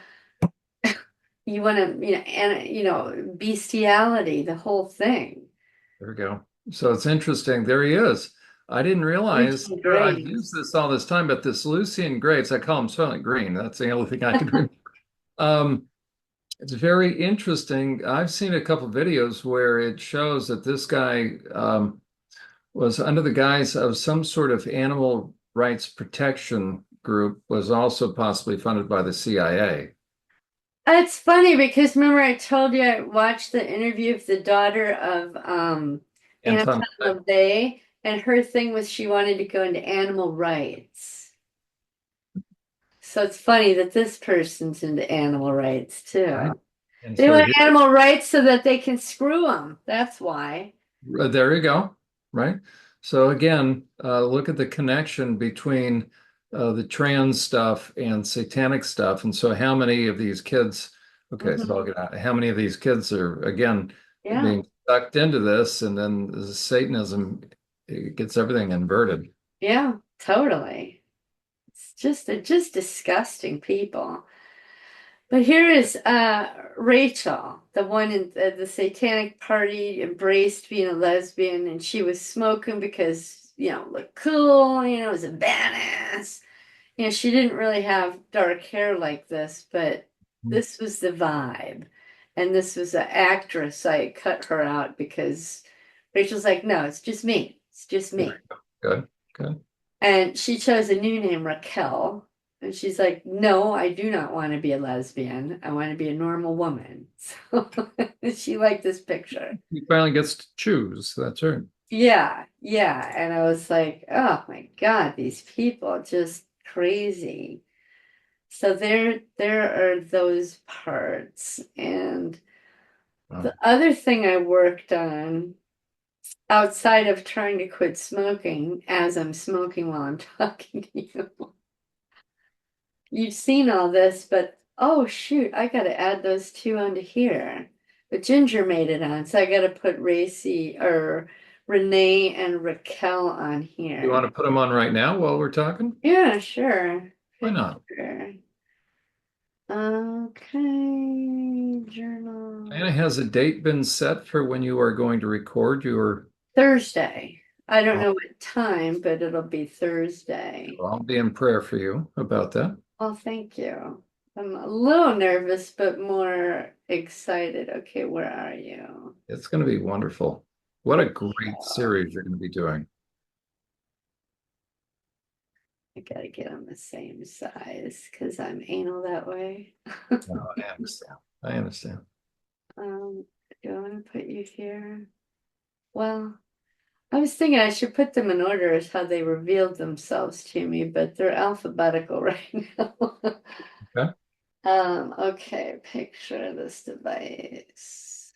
you want to, bestiality, the whole thing.
There we go. So it's interesting. There he is. I didn't realize,
Lucian
or I've used
Grace.
this all this time, but this Lucian Graves, I call him Soylent Green. That's the only thing I can remember. Um, it's very interesting. I've seen a couple videos where it shows that this guy was under the guise of some sort of animal rights protection group, was also possibly funded by the CIA.
It's funny because remember I told you I watched the interview of the daughter of
Anton,
Anton LaVey, and her thing was she wanted to go into animal rights. So it's funny that this person's into animal rights
right?
too.
And
They
so
want
here,
animal rights so that they can screw them. That's why.
there you go, right? So again, look at the connection between the trans stuff and satanic stuff. And so how many of these kids, okay, so I'll
Mhm.
get out, how many of these kids are, again,
Yeah,
being sucked into this, and then the Satanism, it gets everything inverted.
yeah, totally. They're just disgusting people. But here is Rachel, the one in the satanic party, embraced being a lesbian, and she was smoking because, look cool, was a badass. She didn't really have dark hair like this, but this was the vibe. And this was an actress. I cut her out because Rachel's like, no, it's just me. It's just me.
Good, good.
And she chose a new name, Raquel. And she's like, no, I do not want to be a lesbian. I want to be a normal woman. So she liked this picture.
He finally gets to choose. That's right.
Yeah, yeah. And I was like, oh my God, these people just crazy. So there are those parts. And
Wow.
the other thing I worked on outside of trying to quit smoking as I'm smoking while I'm talking to you. You've seen all this, but oh shoot, I gotta add those two onto here. But Ginger made it on, so I gotta put Racy or Renee and Raquel on
You
here.
want to put them on right now while we're talking?
Yeah, sure.
Why not?
Sure. Okay, journal.
Diana, has a date been set for when you are going to record your?
Thursday. I don't
Oh,
know what time, but it'll be Thursday.
I'll be in prayer for you about that.
Oh, thank you. I'm a little nervous, but more excited. Okay, where are you?
It's going to be wonderful. What a great
Oh,
series you're going to be doing.
I gotta get on the same size because I'm anal that way.
Oh, I understand. I understand.
Do I want to put you here? Well, I was thinking I should put them in order as how they revealed themselves to me, but they're alphabetical right now.
Okay.
Okay, picture this device.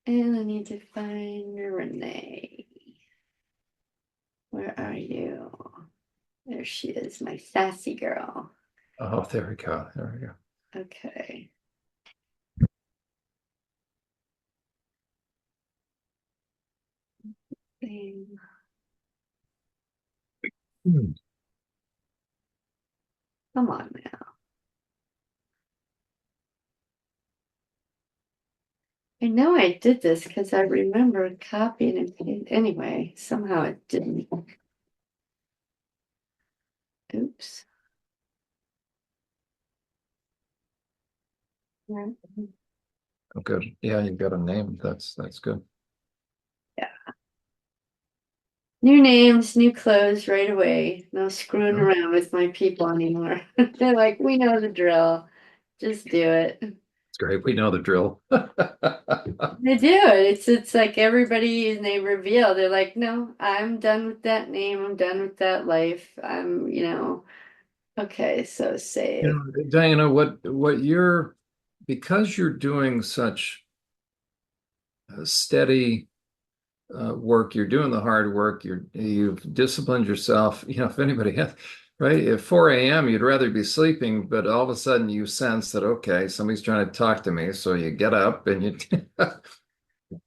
And I need to find Renee. Where are you? There she is, my sassy girl.
Oh, there we go. There we go.
Okay. Bing.
Hmm.
Come on now. I know I did this because I remember copying it. Anyway, somehow it didn't. Oops. Yeah.
Oh, good. Yeah, you've got a name. That's good.
New names, new clothes right away. No screwing
No,
around with my people anymore. They're like, we know the drill. Just do it.
it's great. We know the drill.
They do. It's like everybody and they reveal. They're like, no, I'm done with that name. I'm done with that life. Okay, so
You
save.
know, Diana, what you're because you're doing such steady work, you're doing the hard work, you've disciplined yourself. You know, if anybody has, right, at 4 a.m., you'd rather be sleeping, but all of a sudden you sense that, okay, somebody's trying to talk to me. So you get up and you,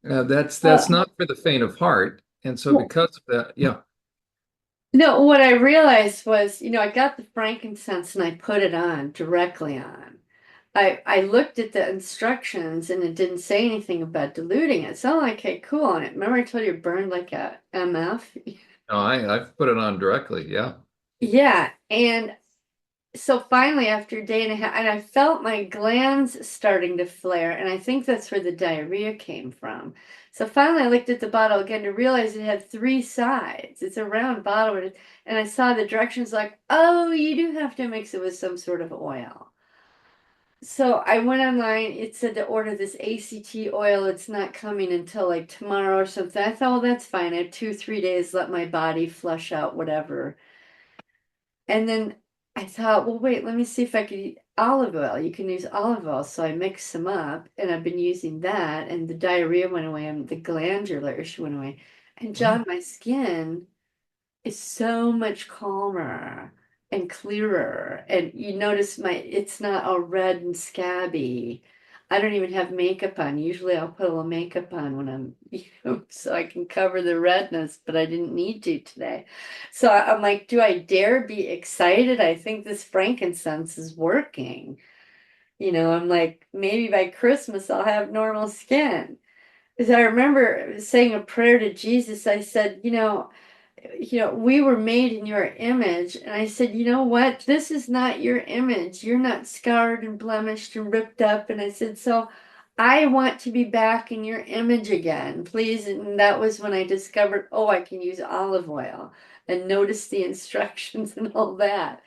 that's
Well,
not for the faint of heart. And so because of that, yeah.
no, what I realized was, I got the frankincense and I put it on directly on. I looked at the instructions and it didn't say anything about diluting it. So I'm like, okay, cool. And remember I told you it burned like a MF?
No, I've put it on directly. Yeah.
Yeah. And so finally, after a day and a half, and I felt my glands starting to flare, and I think that's where the diarrhea came from. So finally, I looked at the bottle again to realize it had three sides. It's a round bottle, and I saw the directions like, oh, you do have to mix it with some sort of oil. So I went online. It said to order this ACT oil. It's not coming until like tomorrow or something. I thought, well, that's fine. I have 2, 3 days, let my body flush out whatever. And then I thought, well, wait, let me see if I could use olive oil. You can use olive oil. So I mixed some up and I've been using that, and the diarrhea went away and the glandular issue went away. And
Oh,
John, my skin is so much calmer and clearer. And you notice it's not all red and scabby. I don't even have makeup on. Usually I'll put a little makeup on when I'm, so I can cover the redness, but I didn't need to today. So I'm like, do I dare be excited? I think this frankincense is working. I'm like, maybe by Christmas I'll have normal skin. Because I remember saying a prayer to Jesus. I said, we were made in your image. And I said, you know what? This is not your image. You're not scarred and blemished and ripped up. And I said, so I want to be back in your image again, please. And that was when I discovered, oh, I can use olive oil and notice the instructions and all that.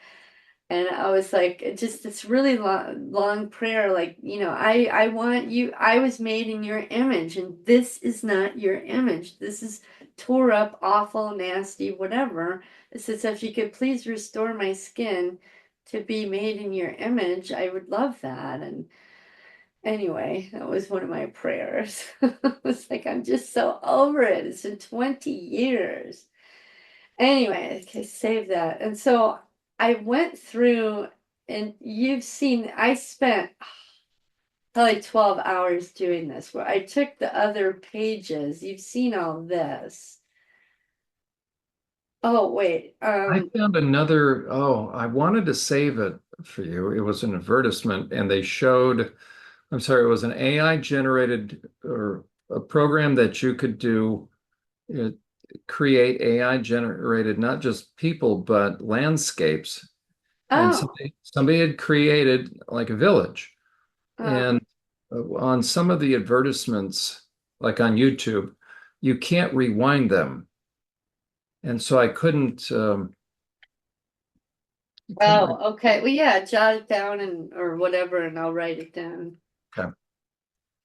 And I was like, it just this really long prayer, like, I want you, I was made in your image, and this is not your image. This is tore up, awful, nasty, whatever. It says, if you could please restore my skin to be made in your image, I would love that. And anyway, that was one of my prayers. It was like, I'm just so over it. It's been 20 years. Anyway, okay, save that. And so I went through, and you've seen, I spent probably 12 hours doing this, where I took the other pages. You've seen all this. Oh, wait.
I found another, oh, I wanted to save it for you. It was an advertisement and they showed, I'm sorry, it was an AI generated or a program that you could do, uh, create AI generated, not just people, but landscapes. And
Oh,
somebody had created like a village.
uh,
And on some of the advertisements, like on YouTube, you can't rewind them. And so I couldn't.
oh, okay. Well, yeah, jot it down and or whatever, and I'll write it down.
Okay.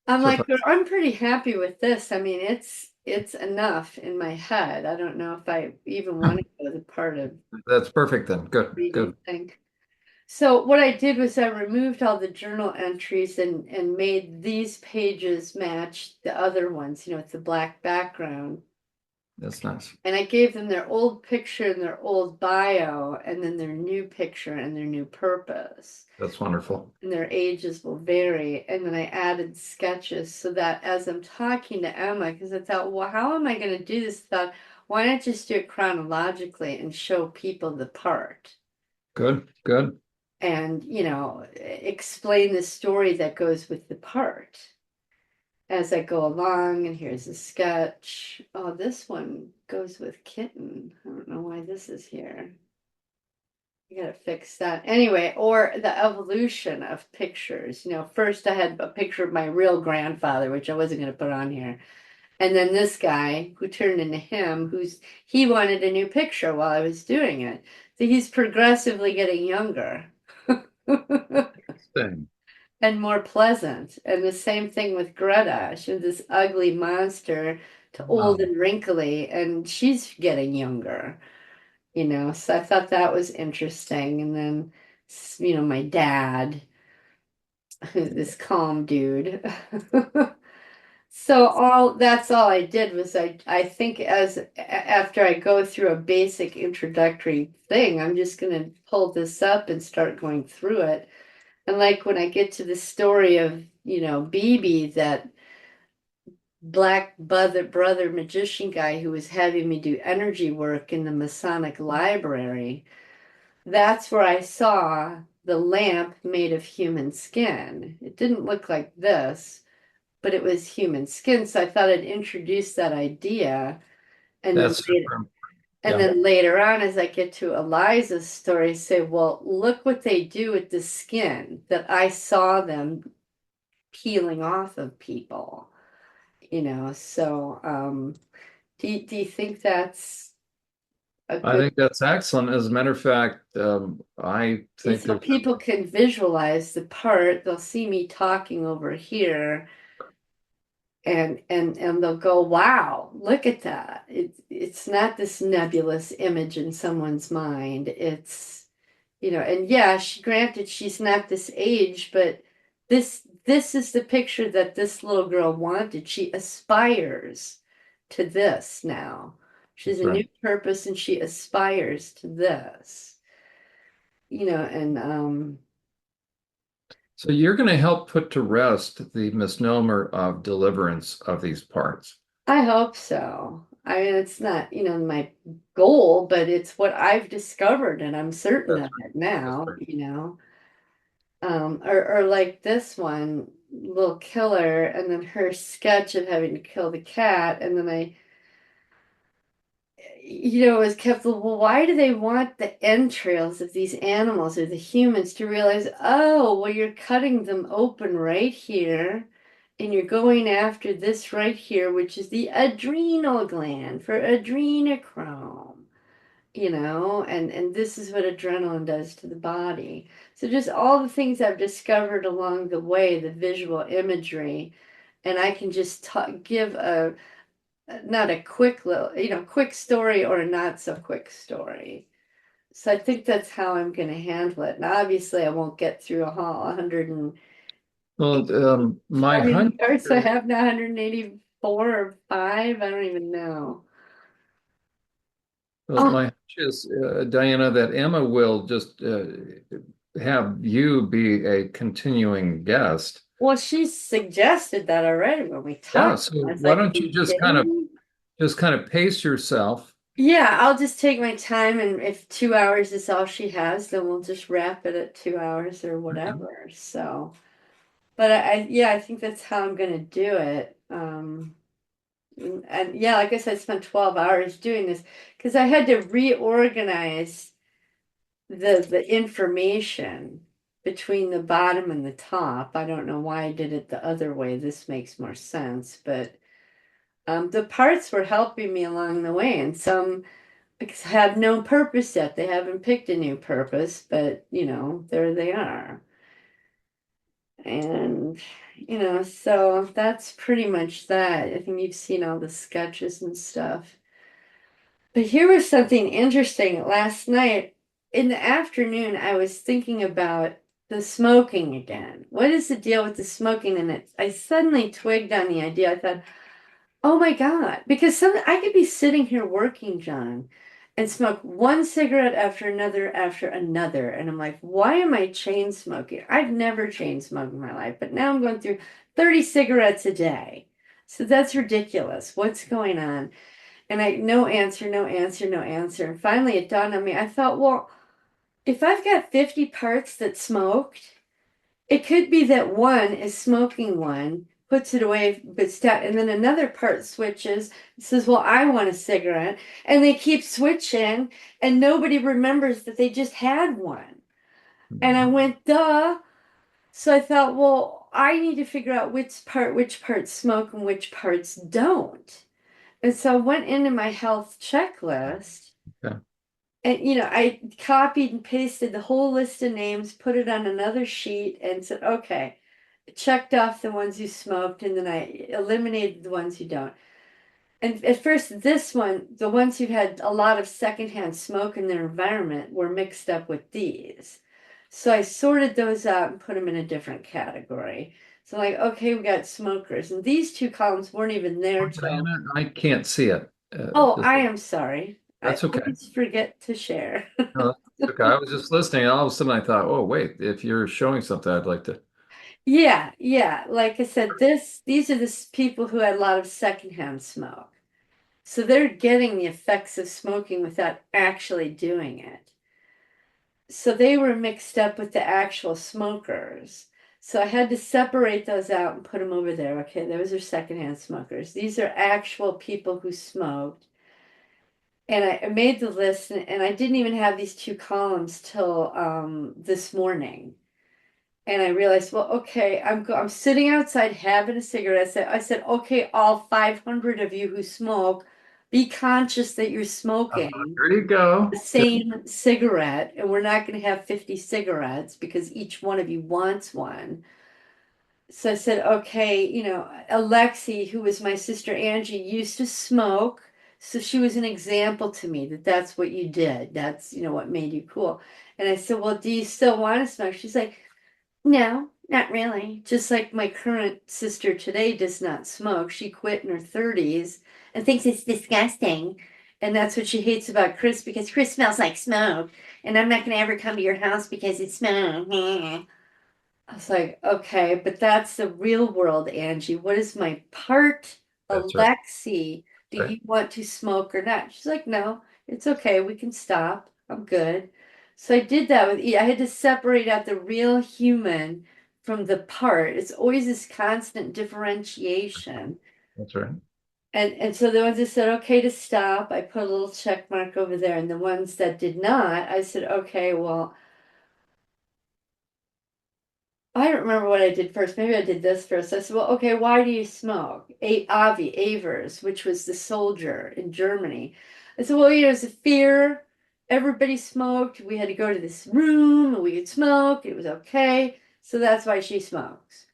I'm
So if
like, I'm pretty happy with this. I mean, it's enough in my head. I don't know if I even want to go the part of
that's perfect then. Good,
reading
good.
thing. So what I did was I removed all the journal entries and made these pages match the other ones, with the black background.
That's nice.
And I gave them their old picture and their old bio, and then their new picture and their new purpose.
That's wonderful.
And their ages will vary. And then I added sketches so that as I'm talking to Emma, because I thought, well, how am I going to do this? I thought, why not just do it chronologically and show people the part?
Good, good.
And, explain the story that goes with the part as I go along. And here's a sketch. Oh, this one goes with kitten. I don't know why this is here. I gotta fix that. Anyway, or the evolution of pictures. First I had a picture of my real grandfather, which I wasn't gonna put on here. And then this guy who turned into him, he wanted a new picture while I was doing it. So he's progressively getting younger.
Thing.
And more pleasant. And the same thing with Greta. She was this ugly monster to old
Wow.
and wrinkly, and she's getting younger. So I thought that was interesting. And then, my dad, this calm dude. So that's all I did was I think after I go through a basic introductory thing, I'm just gonna pull this up and start going through it. And like when I get to the story of, BB, that black brother magician guy who was having me do energy work in the Masonic library, that's where I saw the lamp made of human skin. It didn't look like this, but it was human skin. So I thought I'd introduce that idea. And then
That's
later,
super.
and
Yeah.
then later on, as I get to Eliza's story, say, well, look what they do with the skin that I saw them peeling off of people, So, do you think that's a
I
good,
think that's excellent. As a matter of fact, I think
so
there's
people can visualize the part, they'll see me talking over here and they'll go, wow, look at that. It's not this nebulous image in someone's mind. And yeah, granted she's not this age, but this is the picture that this little girl wanted. She aspires to this now. She's
that's
a new
right.
purpose and she aspires to this. And
So you're going to help put to rest the misnomer of deliverance of these parts.
I hope so. I mean, it's not, my goal, but it's what I've discovered and I'm certain
That's
of
right.
it
That's
now,
right.
or like this one, little killer, and then her sketch of having to kill the cat, and then it was kept, well, why do they want the entrails of these animals or the humans to realize, oh, well, you're cutting them open right here, and you're going after this right here, which is the adrenal gland for adrenochrome, and this is what adrenaline does to the body. So just all the things I've discovered along the way, the visual imagery, and I can just give not a quick little, quick story or a not so quick story. So I think that's how I'm going to handle it. And obviously, I won't get through a whole 180
Well, my
how many
hunch
parts I
is,
have now, 184 or 5. I don't even know.
well,
Oh,
my hunch is, Diana, that Emma will just have you be a continuing guest
Well, she suggested that already when we
Yeah,
talked.
so
I was
why
like, "Are
don't you
you kidding me?"
just kind of pace yourself?
Yeah, I'll just take my time, and if 2 hours is all she has, then we'll just wrap it at 2 hours or whatever. So, but yeah, I think that's how I'm gonna do it. And yeah, like I said, I spent 12 hours doing this because I had to reorganize the information between the bottom and the top. I don't know why I did it the other way. This makes more sense, but the parts were helping me along the way, and some have no purpose yet. They haven't picked a new purpose, but there they are. And so that's pretty much that. I think you've seen all the sketches and stuff. But here was something interesting. Last night in the afternoon, I was thinking about the smoking again. What is the deal with the smoking? And I suddenly twigged on the idea. I thought, oh my God, because I could be sitting here working, John, and smoke one cigarette after another. And I'm like, why am I chain smoking? I've never chain smoked in my life, but now I'm going through 30 cigarettes a day. So that's ridiculous. What's going on? And no answer, no answer, no answer. And finally it dawned on me. I thought, well, if I've got 50 parts that smoked, it could be that one is smoking one, puts it away, and then another part switches, says, well, I want a cigarette. And they keep switching, and nobody remembers that they just had one. And I went, duh. So I thought, well, I need to figure out which parts smoke and which parts don't. And so I went into my health checklist
Okay.
and I copied and pasted the whole list of names, put it on another sheet and said, okay, checked off the ones who smoked and then I eliminated the ones who don't. And at first the ones who had a lot of secondhand smoke in their environment were mixed up with these. So I sorted those out and put them in a different category. So like, okay, we got smokers, and these two columns weren't even there till.
Diana, I can't see it.
Oh, I am sorry. I
That's okay.
always forget to share.
No, that's okay. I was just listening, and all of a sudden I thought, oh, wait, if you're showing something, I'd like to.
Yeah, yeah. Like I said, these are people who had a lot of secondhand smoke. So they're getting the effects of smoking without actually doing it. So they were mixed up with the actual smokers. So I had to separate those out and put them over there. Okay, those are secondhand smokers. These are actual people who smoked. And I made the list, and I didn't even have these two columns till this morning. And I realized, well, okay, I'm sitting outside having a cigarette. I said, okay, all 500 of you who smoke, be conscious that you're smoking
There you
the
go. Good.
same cigarette, and we're not going to have 50 cigarettes because each one of you wants one. So I said, okay, Alexi, who was my sister Angie, used to smoke. So she was an example to me that that's what you did. That's, what made you cool. And I said, well, do you still want to smoke? She's like, no, not really. Just like my current sister today does not smoke. She quit in her 30s and thinks it's disgusting. And that's what she hates about Chris because Chris smells like smoke. And I'm not going to ever come to your house because it's smoke. I was like, okay, but that's the real world, Angie. What is my part,
That's right.
Alexi? Do
Right.
you want to smoke or not? She's like, no, it's okay. We can stop. I'm good. So I did that with I had to separate out the real human from the part. It's always this constant differentiation.
That's right.
And so the ones that said okay to stop, I put a little check mark over there. And the ones that did not, I said, okay, well, I don't remember what I did first. Maybe I did this first. I said, well, okay, why do you smoke? Avi Avers, which was the soldier in Germany. I said, well, it's a fear. Everybody smoked. We had to go to this room and we could smoke. It was okay. So that's why she smokes.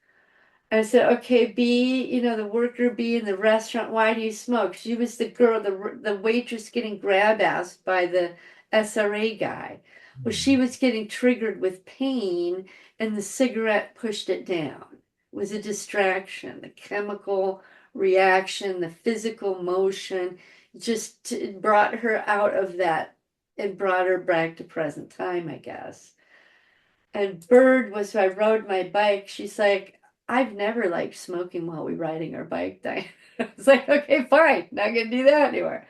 And I said, okay, B, the worker B in the restaurant, why do you smoke? She was the girl, the waitress getting grab-assed by the SRA guy. Well, she was getting triggered with pain and the cigarette pushed it down. It was a distraction. The chemical reaction, the physical motion just brought her out of that and brought her back to present time, I guess. And Bird was who I rode my bike. She's like, I've never liked smoking while we're riding our bike, Diane. I was like, okay, fine, not gonna do that anymore.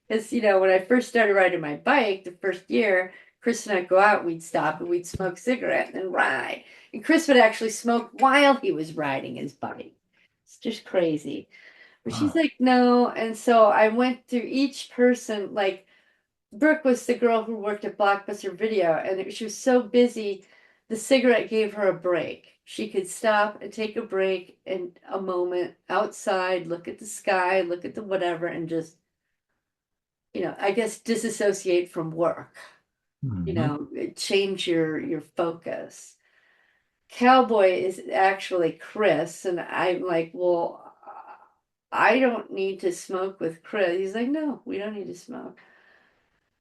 Because, when I first started riding my bike the first year, Chris and I'd go out, we'd stop and we'd smoke cigarette and then ride. And Chris would actually smoke while he was riding his bike. It's just crazy. But she's
Wow.
like, no. And so I went through each person, like Brooke was the girl who worked at Blockbuster Video, and she was so busy, the cigarette gave her a break. She could stop and take a break and a moment outside, look at the sky, look at the whatever, and just, I guess disassociate from work,
Mhm.
change your focus. Cowboy is actually Chris, and I'm like, well, I don't need to smoke with Chris. He's like, no, we don't need to smoke.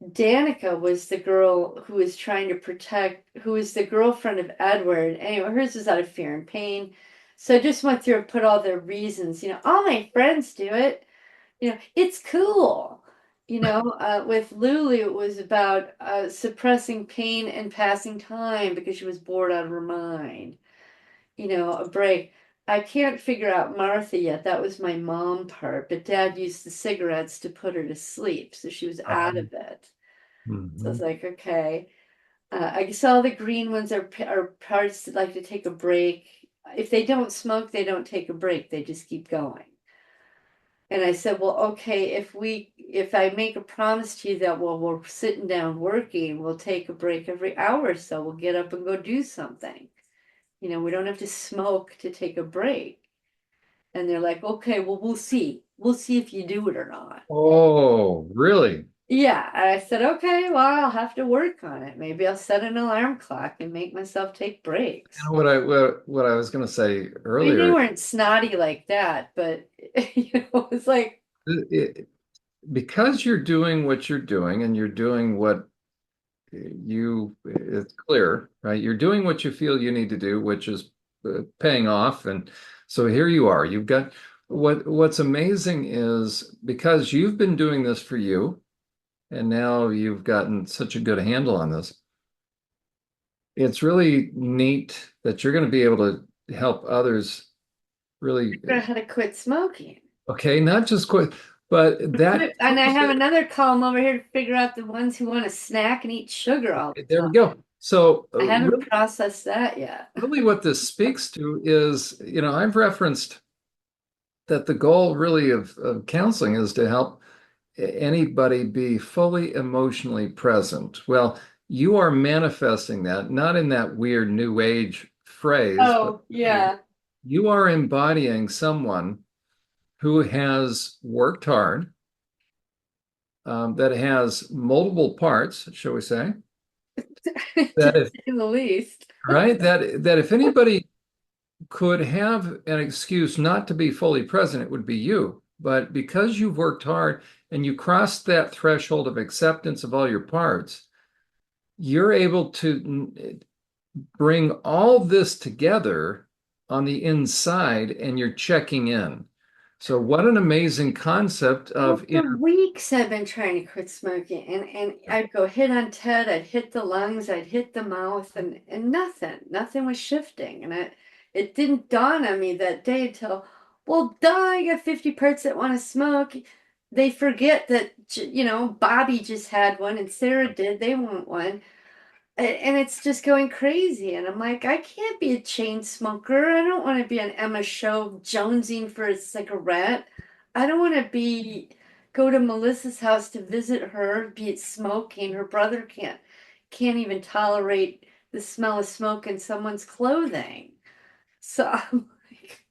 Danica was the girl who was trying to protect, who was the girlfriend of Edward. Anyway, hers was out of fear and pain. So I just went through and put all the reasons, all my friends do it. It's cool. With Lulu, it was about suppressing pain and passing time because she was bored out of her mind. A break. I can't figure out Martha yet. That was my mom part, but Dad used the cigarettes to put her to sleep, so she was out of it. So I was
Mhm.
like, okay. I guess all the green ones are parts that like to take a break. If they don't smoke, they don't take a break. They just keep going. And I said, well, okay, if I make a promise to you that while we're sitting down working, we'll take a break every hour or so. We'll get up and go do something. We don't have to smoke to take a break. And they're like, okay, well, we'll see. We'll see if you do it or not.
Oh, really?
Yeah, and I said, okay, well, I'll have to work on it. Maybe I'll set an alarm clock and make myself take breaks.
What I was going to say
I mean, they
earlier,
weren't snotty like that, but it's like,
it, because you're doing what you're doing and you're doing what it's clear, right? You're doing what you feel you need to do, which is paying off. And so here you are. You've got what's amazing is because you've been doing this for you, and now you've gotten such a good handle on this. It's really neat that you're going to be able to help others really,
figure out how to quit smoking.
okay, not just quit, but that
And I have another column over here to figure out the ones who want to snack and eat sugar all the
there we
time.
go. So
I haven't processed that yet.
really what this speaks to is, I've referenced that the goal really of counseling is to help anybody be fully emotionally present. Well, you are manifesting that, not in that weird new age phrase, but
Oh, yeah.
you are embodying someone who has worked hard, that has multiple parts, shall we say,
To
that if,
say the least.
right, that if anybody could have an excuse not to be fully present, it would be you. But because you've worked hard and you crossed that threshold of acceptance of all your parts, you're able to bring all this together on the inside and you're checking in. So, what an amazing concept
Well,
of
for
inner.
weeks I've been trying to quit smoking, and I'd go hit on Ted, I'd hit the lungs, I'd hit the mouth, and nothing was shifting. And it didn't dawn on me that day until, well, duh, I got 50 parts that want to smoke. They forget that, Bobby just had one and Sarah did, they want one. And it's just going crazy. And I'm like, I can't be a chain smoker. I don't want to be on Emma show jonesing for a cigarette. I don't want to go to Melissa's house to visit her, be smoking. Her brother can't even tolerate the smell of smoke in someone's clothing. So I'm like,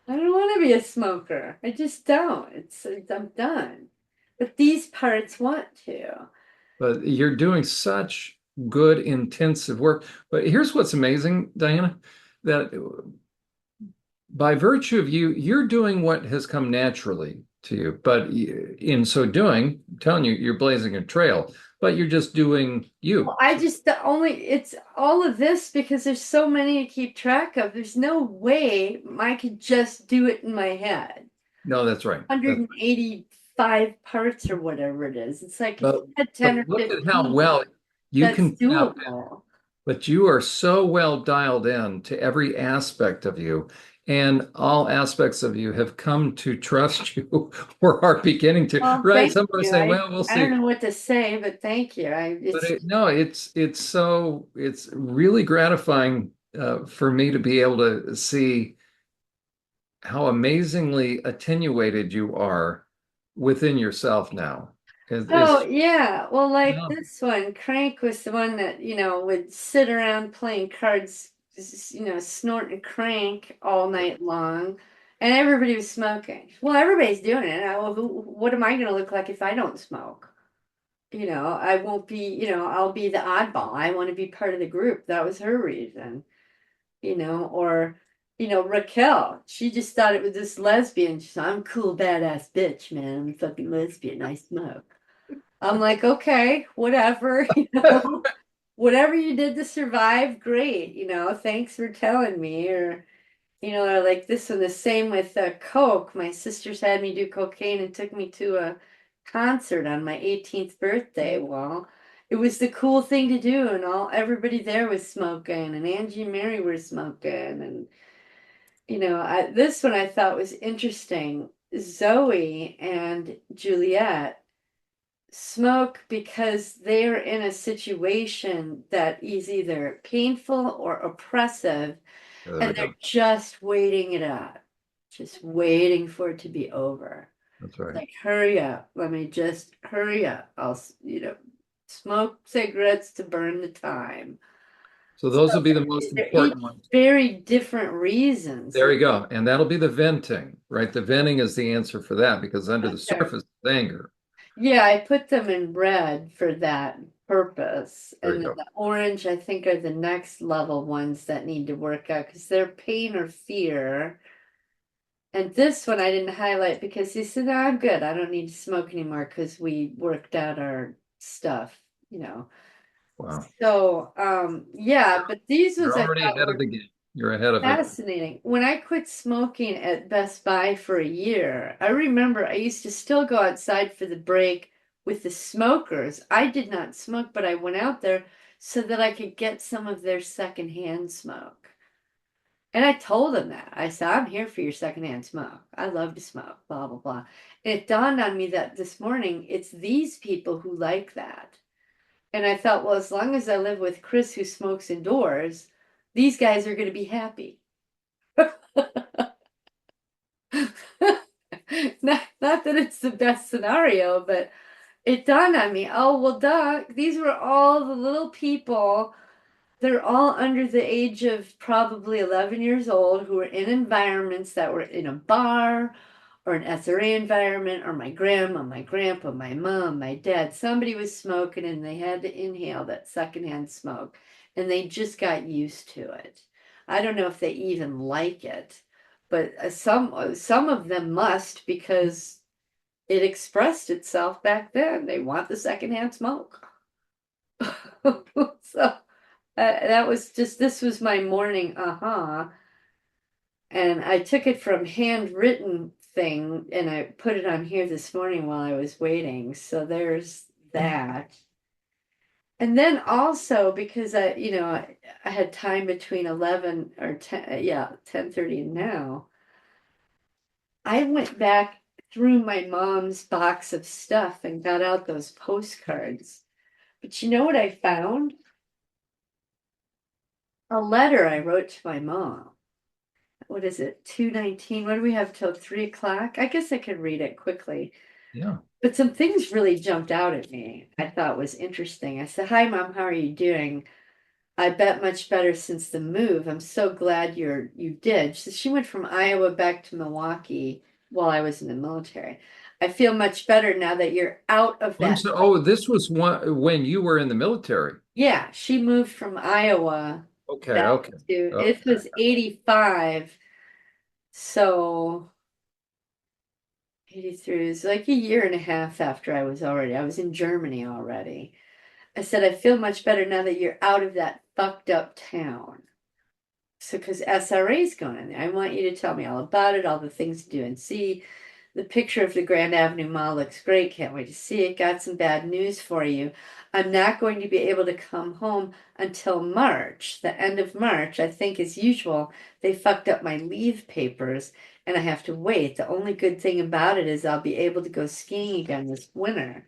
I don't want to be a smoker. I just don't. I'm done. But these parts want to.
But you're doing such good, intensive work. But here's what's amazing, Diana, that by virtue of you're doing what has come naturally to you. But in so doing, I'm telling you, you're blazing a trail, but you're just doing
Well,
you.
I just it's all of this because there's so many to keep track of. There's no way I could just do it in my head.
No, that's right.
185 parts or whatever it is. It's like if
But
you had 10 or
but look at how
15,
well you
that's
can tap
doable.
But you are so well dialed in to every aspect of you, and all aspects of you have come to trust you or are beginning to,
Well,
right?
thank
Some are
you.
saying, well, we'll
I don't
see.
know what to say, but thank you.
But
It's
no, it's really gratifying for me to be able to see how amazingly attenuated you are within yourself now.
Oh
It's
yeah. Well, like
no,
this one, Crank was the one that, would sit around playing cards, snorting crank all night long. And everybody was smoking. Well, everybody's doing it. Well, what am I going to look like if I don't smoke? I won't be, I'll be the oddball. I want to be part of the group. That was her reason, or, Raquel, she just thought it was this lesbian. She said, I'm a cool, badass bitch, man. I'm a fucking lesbian. I smoke. I'm like, okay, whatever, whatever you did to survive, great, thanks for telling me. Or like this one, the same with Coke. My sisters had me do cocaine and took me to a concert on my 18th birthday. Well, it was the cool thing to do, and everybody there was smoking, and Angie and Mary were smoking, and this one I thought was interesting. Zoe and Juliet smoke because they're in a situation that is either painful or oppressive,
there we
and they're
go.
just waiting it out, just waiting for it to be over.
That's right.
Like, hurry up. Let me just hurry up. Smoke cigarettes to burn the time.
So
So
those will be the most
they're each
important ones.
very different reasons.
There you go. And that'll be the venting, right? The venting is the answer for that because under the
Okay.
surface is anger.
Yeah, I put them in red for that purpose.
There
And
you
then
go.
the orange, I think, are the next level ones that need to work out because they're pain or fear. And this one I didn't highlight because he said, "No, I'm good. I don't need to smoke anymore because we worked out our stuff."
Wow.
So, yeah, but these ones
You're
I
already
thought
ahead of
were
the game. You're ahead of it.
fascinating. When I quit smoking at Best Buy for a year, I remember I used to still go outside for the break with the smokers. I did not smoke, but I went out there so that I could get some of their secondhand smoke. And I told them that. I said, I'm here for your secondhand smoke. I love to smoke, blah, blah, blah. And it dawned on me that this morning it's these people who like that. And I thought, well, as long as I live with Chris who smokes indoors, these guys are going to be happy. Not that it's the best scenario, but it dawned on me, oh, well, duh, these were all the little people. They're all under the age of probably 11 years old who were in environments that were in a bar or an SRA environment, or my grandma, my grandpa, my mom, my dad. Somebody was smoking and they had to inhale that secondhand smoke and they just got used to it. I don't know if they even like it, but some of them must because it expressed itself back then. They want the secondhand smoke. So that was just, this was my morning and I took it from handwritten thing and I put it on here this morning while I was waiting. So there's that. And then also because I had time between 11 or 10, yeah, 10:30 and now, I went back through my mom's box of stuff and got out those postcards. But you know what I found? A letter I wrote to my mom. What is it? 2:19. What do we have till 3 o'clock? I guess I could read it quickly.
Yeah.
But some things really jumped out at me. I thought was interesting. I said, "Hi, Mom. How are you doing? I bet much better since the move. I'm so glad you did." So she went from Iowa back to Milwaukee while I was in the military. "I feel much better now that you're out of
I'm
that."
so, oh, this was one when you were in the military.
Yeah, she moved from Iowa
Okay,
back
okay,
to, it
okay.
was 85. So 83 is like a year and a half after I was in Germany already. I said, "I feel much better now that you're out of that fucked up town." So, because SRA's going in there, I want you to tell me all about it, all the things to do and see. The picture of the Grand Avenue Mall looks great. Can't wait to see it. Got some bad news for you. I'm not going to be able to come home until March, the end of March. I think, as usual, they fucked up my leave papers and I have to wait. The only good thing about it is I'll be able to go skiing again this winter.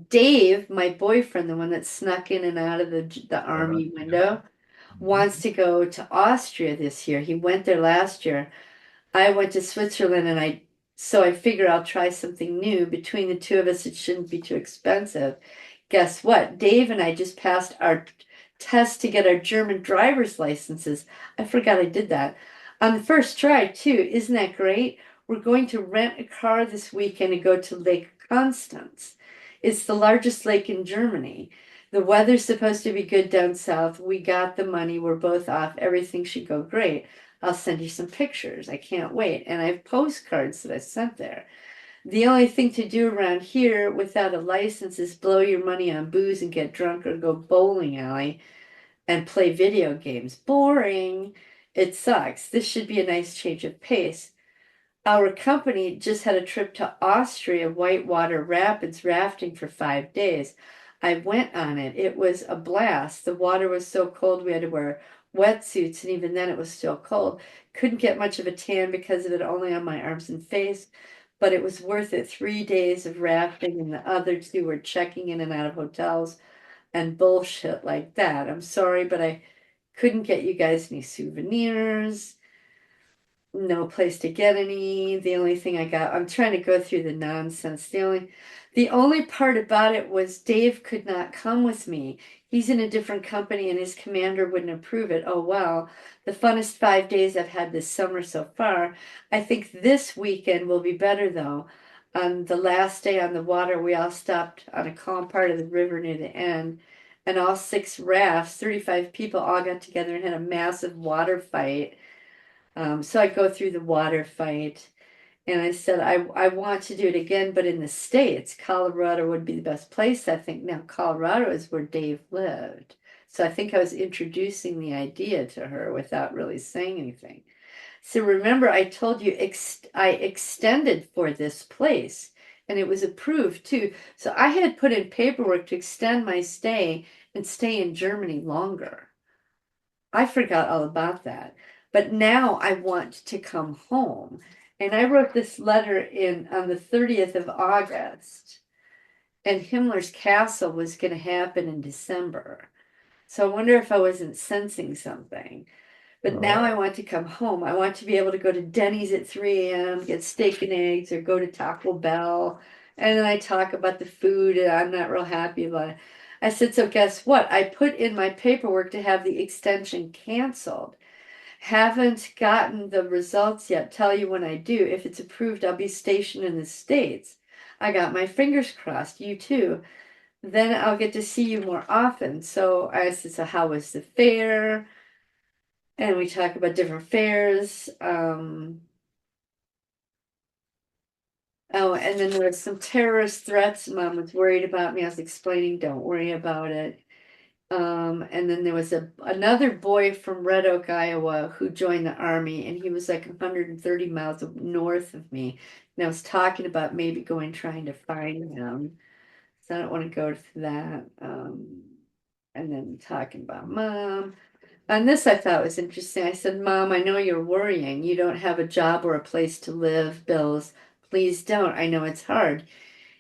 Dave, my boyfriend, the one that snuck in and out of the army window, wants to go to Austria this year. He went there last year. I went to Switzerland and I figure I'll try something new. Between the two of us, it shouldn't be too expensive. Guess what? Dave and I just passed our test to get our German driver's licenses. I forgot I did that on the first try, too. Isn't that great? We're going to rent a car this weekend and go to Lake Constance. It's the largest lake in Germany. The weather's supposed to be good down south. We got the money. We're both off. Everything should go great. I'll send you some pictures. I can't wait. And I have postcards that I sent there. The only thing to do around here without a license is blow your money on booze and get drunk or go bowling alley and play video games. Boring. It sucks. This should be a nice change of pace. Our company just had a trip to Austria, whitewater rapids rafting for 5 days. I went on it. It was a blast. The water was so cold we had to wear wetsuits, and even then it was still cold. Couldn't get much of a tan because of it, only on my arms and face, but it was worth it. 3 days of rafting, and the other two were checking in and out of hotels and bullshit like that. I'm sorry, but I couldn't get you guys any souvenirs. No place to get any. The only thing I got, I'm trying to go through the nonsense. The only part about it was Dave could not come with me. He's in a different company and his commander wouldn't approve it. Oh well, the funnest 5 days I've had this summer so far. I think this weekend will be better though. On the last day on the water, we all stopped on a calm part of the river near the end, and all 6 rafts, 35 people, all got together and had a massive water fight. So I go through the water fight, and I said, I want to do it again, but in the States. Colorado would be the best place. I think now Colorado is where Dave lived. So I think I was introducing the idea to her without really saying anything. So remember, I told you I extended for this place and it was approved too. So I had put in paperwork to extend my stay and stay in Germany longer. I forgot all about that. But now I want to come home. And I wrote this letter in on the 30th of August. And Himmler's Castle was going to happen in December. So I wonder if I wasn't sensing something. But now I want to come home. I want to be able to go to Denny's at 3 a.m., get steak and eggs, or go to Taco Bell. And then I talk about the food, and I'm not real happy about it. I said, so guess what? I put in my paperwork to have the extension canceled. Haven't gotten the results yet. Tell you when I do. If it's approved, I'll be stationed in the States. I got my fingers crossed. You too. Then I'll get to see you more often. So I said, so how was the fair? And we talk about different fairs. Oh, and then there was some terrorist threats. Mom was worried about me. I was explaining, don't worry about it. And then there was another boy from Red Oak, Iowa, who joined the army, and he was like 130 miles north of me. And I was talking about maybe trying to find him. So I don't want to go through that. And then talking about mom. And this I thought was interesting. I said, Mom, I know you're worrying. You don't have a job or a place to live, bills. Please don't. I know it's hard.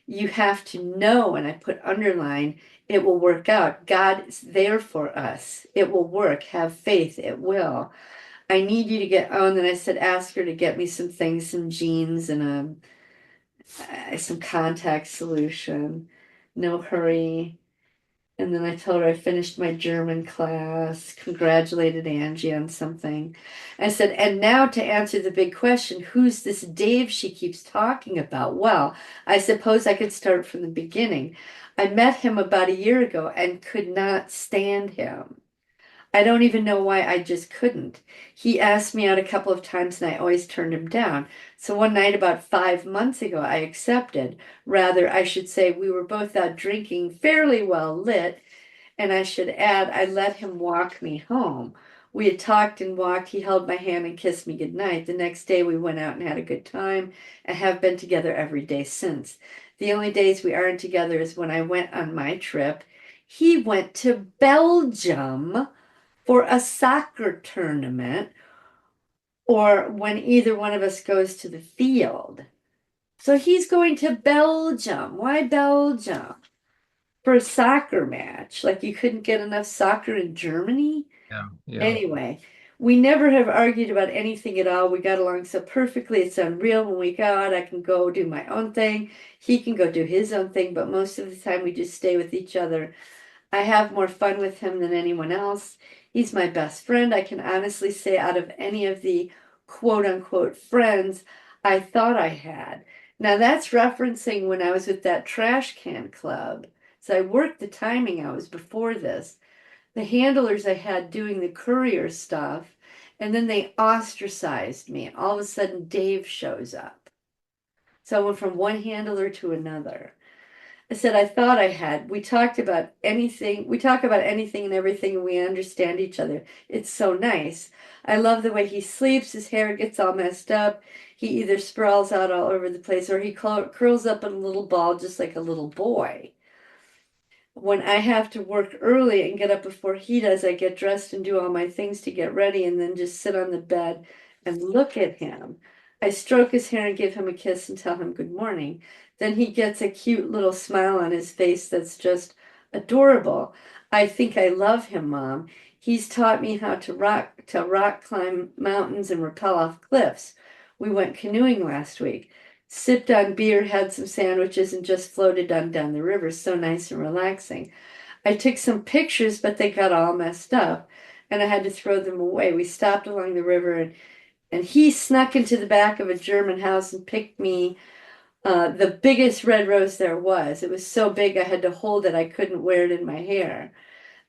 You have to know, and I put underline, it will work out. God is there for us. It will work. Have faith. It will. I need you to and then I said, ask her to get me some things, some jeans and some contact solution. No hurry. And then I told her I finished my German class, congratulated Angie on something. I said, and now to answer the big question, who's this Dave she keeps talking about? Well, I suppose I could start from the beginning. I met him about a year ago and could not stand him. I don't even know why, I just couldn't. He asked me out a couple of times and I always turned him down. So one night about 5 months ago, I accepted. Rather, I should say we were both out drinking, fairly well lit, and I should add, I let him walk me home. We had talked and walked. He held my hand and kissed me goodnight. The next day we went out and had a good time and have been together every day since. The only days we aren't together is when I went on my trip. He went to Belgium for a soccer tournament, or when either one of us goes to the field. So he's going to Belgium. Why Belgium? For a soccer match. Like you couldn't get enough soccer in Germany?
Yeah. Yeah.
Anyway, we never have argued about anything at all. We got along so perfectly. It's unreal. When we go out, I can go do my own thing. He can go do his own thing. But most of the time, we just stay with each other. I have more fun with him than anyone else. He's my best friend. I can honestly say, out of any of the quote unquote friends I thought I had. Now, that's referencing when I was with that trash can club. So I worked the timing hours before this. The handlers I had doing the courier stuff, and then they ostracized me. And all of a sudden, Dave shows up. So I went from one handler to another. I said, I thought I had. We talked about anything. We talk about anything and everything, and we understand each other. It's so nice. I love the way he sleeps. His hair gets all messed up. He either sprawls out all over the place or he curls up in a little ball just like a little boy. When I have to work early and get up before he does, I get dressed and do all my things to get ready and then just sit on the bed and look at him. I stroke his hair and give him a kiss and tell him good morning. Then he gets a cute little smile on his face that's just adorable. I think I love him, Mom. He's taught me how to rock climb mountains and rappel off cliffs. We went canoeing last week, sipped on beer, had some sandwiches, and just floated on down the river. So nice and relaxing. I took some pictures, but they got all messed up, and I had to throw them away. We stopped along the river, and he snuck into the back of a German house and picked me the biggest red rose there was. It was so big I had to hold it. I couldn't wear it in my hair.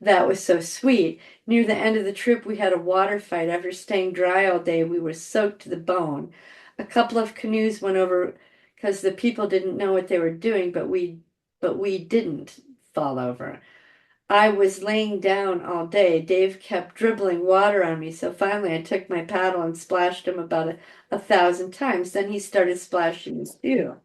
That was so sweet. Near the end of the trip, we had a water fight. After staying dry all day, we were soaked to the bone. A couple of canoes went over because the people didn't know what they were doing, but we didn't fall over. I was laying down all day. Dave kept dribbling water on me, so finally I took my paddle and splashed him about a thousand times. Then he started splashing me too.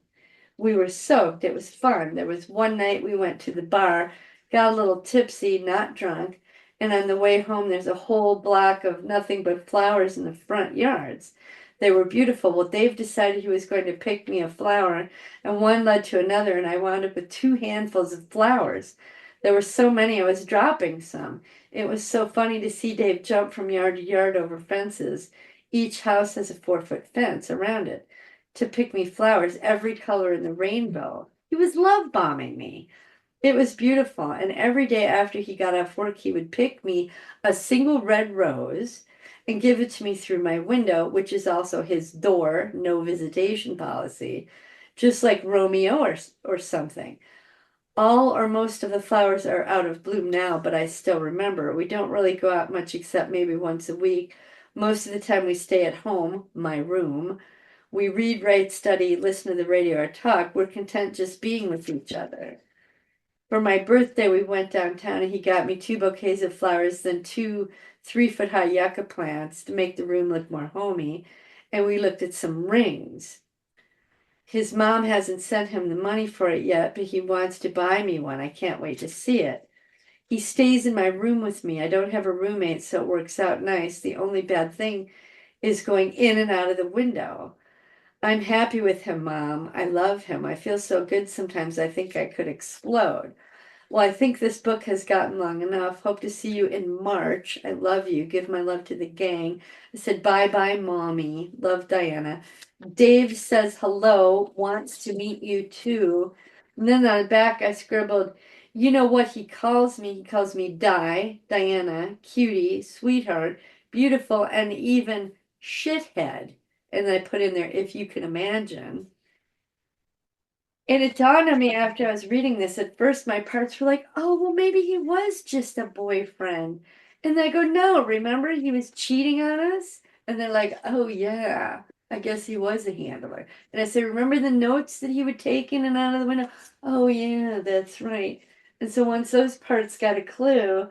We were soaked. It was fun. There was one night we went to the bar, got a little tipsy, not drunk, and on the way home there's a whole block of nothing but flowers in the front yards. They were beautiful. Well, Dave decided he was going to pick me a flower, and one led to another, and I wound up with two handfuls of flowers. There were so many I was dropping some. It was so funny to see Dave jump from yard to yard over fences. Each house has a 4-foot fence around it to pick me flowers, every color in the rainbow. He was love bombing me. It was beautiful. And every day after he got off work, he would pick me a single red rose and give it to me through my window, which is also his door, no visitation policy, just like Romeo or something. All or most of the flowers are out of bloom now, but I still remember. We don't really go out much except maybe once a week. Most of the time we stay at home, my room. We read, write, study, listen to the radio, or talk. We're content just being with each other. For my birthday, we went downtown and he got me 2 bouquets of flowers, then 2 3-foot high yucca plants to make the room look more homey. And we looked at some rings. His mom hasn't sent him the money for it yet, but he wants to buy me one. I can't wait to see it. He stays in my room with me. I don't have a roommate, so it works out nice. The only bad thing is going in and out of the window. I'm happy with him, Mom. I love him. I feel so good sometimes I think I could explode. Well, I think this book has gotten long enough. Hope to see you in March. I love you. Give my love to the gang. I said bye bye, Mommy. Love, Diana. Dave says hello, wants to meet you too. And then on the back, I scribbled, you know what he calls me? He calls me Diana, cutie, sweetheart, beautiful, and even shithead. And I put in there, if you can imagine. And it dawned on me after I was reading this, at first my parts were like, oh, well, maybe he was just a boyfriend. And then I go, no, remember he was cheating on us? And they're like, oh, yeah, I guess he was a handler. And I said, remember the notes that he would take in and out of the window? Oh, yeah, that's right. And so once those parts got a clue,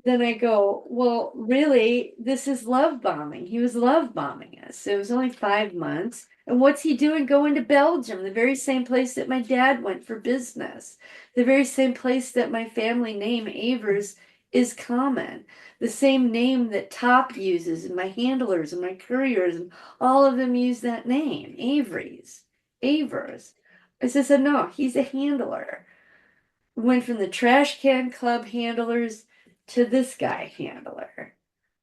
then I go, well, really, this is love bombing. He was love bombing us. It was only 5 months. And what's he doing going to Belgium, the very same place that my dad went for business, the very same place that my family name, Avers, is common, the same name that Top uses, and my handlers and my couriers, and all of them use that name, Avery's, Avers. I said, no, he's a handler. Went from the trash can club handlers to this guy handler.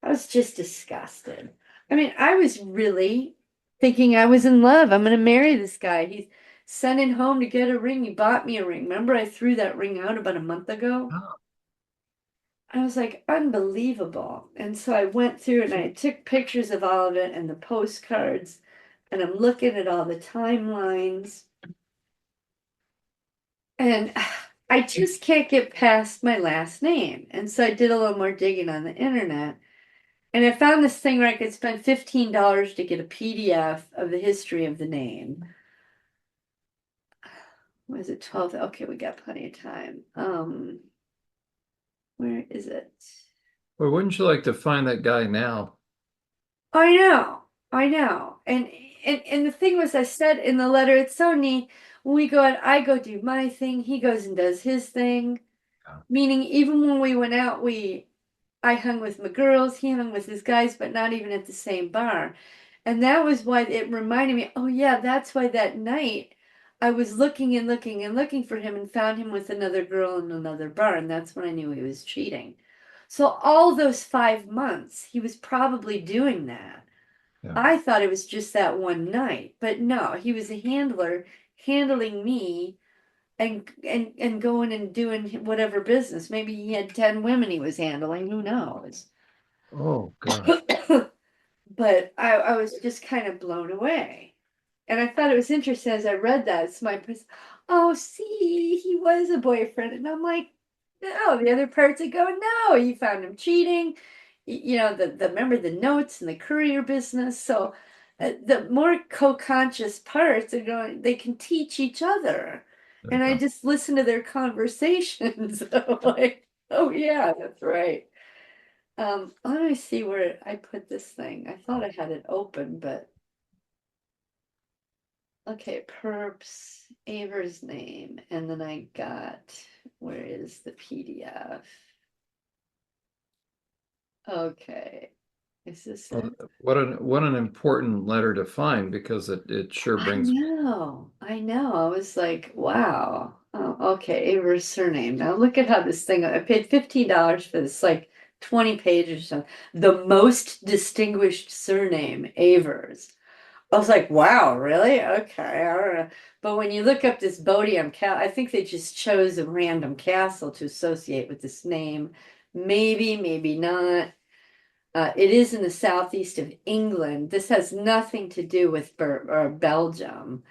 I was just disgusted. I mean, I was really thinking I was in love. I'm going to marry this guy. He's sending home to get a ring. He bought me a ring. Remember, I threw that ring out about a month ago?
Oh,
I was like, unbelievable. And so I went through and I took pictures of all of it and the postcards, and I'm looking at all the timelines. And I just can't get past my last name. And so I did a little more digging on the internet. And I found this thing where I could spend $15 to get a PDF of the history of the name. Was it 12? Okay, we got plenty of time. Where is it?
well, wouldn't you like to find that guy now?
I know, I know. And the thing was, I said in the letter, it's so neat. When we go out, I go do my thing, he goes and does his thing.
Yeah.
Meaning, even when we went out, I hung with my girls, he hung with his guys, but not even at the same bar. And that was why it reminded me, oh yeah, that's why that night I was looking and looking and looking for him and found him with another girl in another bar, and that's when I knew he was cheating. So all those 5 months, he was probably doing that.
Yeah.
I thought it was just that one night, but no, he was a handler handling me and going and doing whatever business. Maybe he had 10 women he was handling, who knows?
Oh gosh.
But I was just kind of blown away. And I thought it was interesting as I read that. It's my, oh, see, he was a boyfriend. And I'm like, no, the other parts I go, no, you found him cheating. You know, remember the notes and the courier business. So the more co-conscious parts are going, they can teach each other. And I
Yeah.
just listen to their conversations. I'm like, oh yeah, that's right. Let me see where I put this thing. I thought I had it open, but okay, perps, Aver's name, and then I got, where is the PDF? Okay, is this
Well,
it?
what an important letter to find because it sure
I
brings.
know, I know. I was like, wow. Oh, okay, Aver's surname. Now look at how this thing, I paid $15 for this, like 20 pages or something. The most distinguished surname, Avers. I was like, wow, really? Okay, all right. But when you look up this Bodiam Castle, I think they just chose a random castle to associate with this name. Maybe, maybe not. It is in the southeast of England. This has nothing to do with Belgium,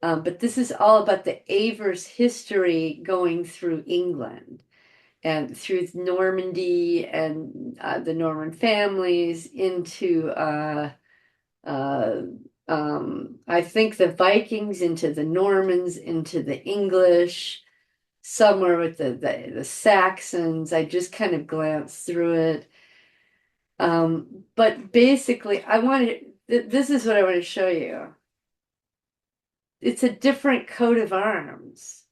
but this is all about the Avers history going through England and through Normandy and the Norman families into uh, I think the Vikings into the Normans into the English, somewhere with the Saxons. I just kind of glanced through it. But basically, this is what I want to show you. It's a different coat of arms.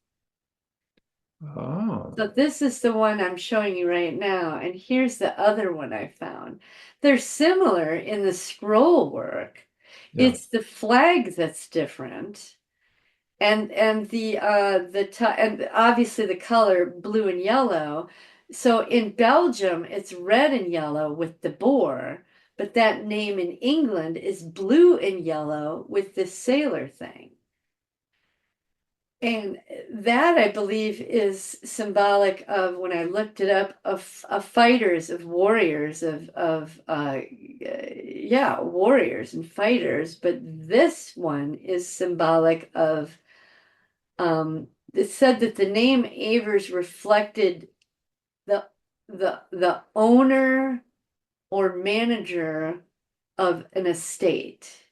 Oh,
So this is the one I'm showing you right now, and here's the other one I found. They're similar in the scroll work.
yeah.
It's the flag that's different, and and obviously the color blue and yellow. So in Belgium, it's red and yellow with the boar, but that name in England is blue and yellow with this sailor thing. And that, I believe, is symbolic of, when I looked it up, of fighters, of warriors, yeah, warriors and fighters. But this one is symbolic of, it said that the name Avers reflected the the owner or manager of an estate.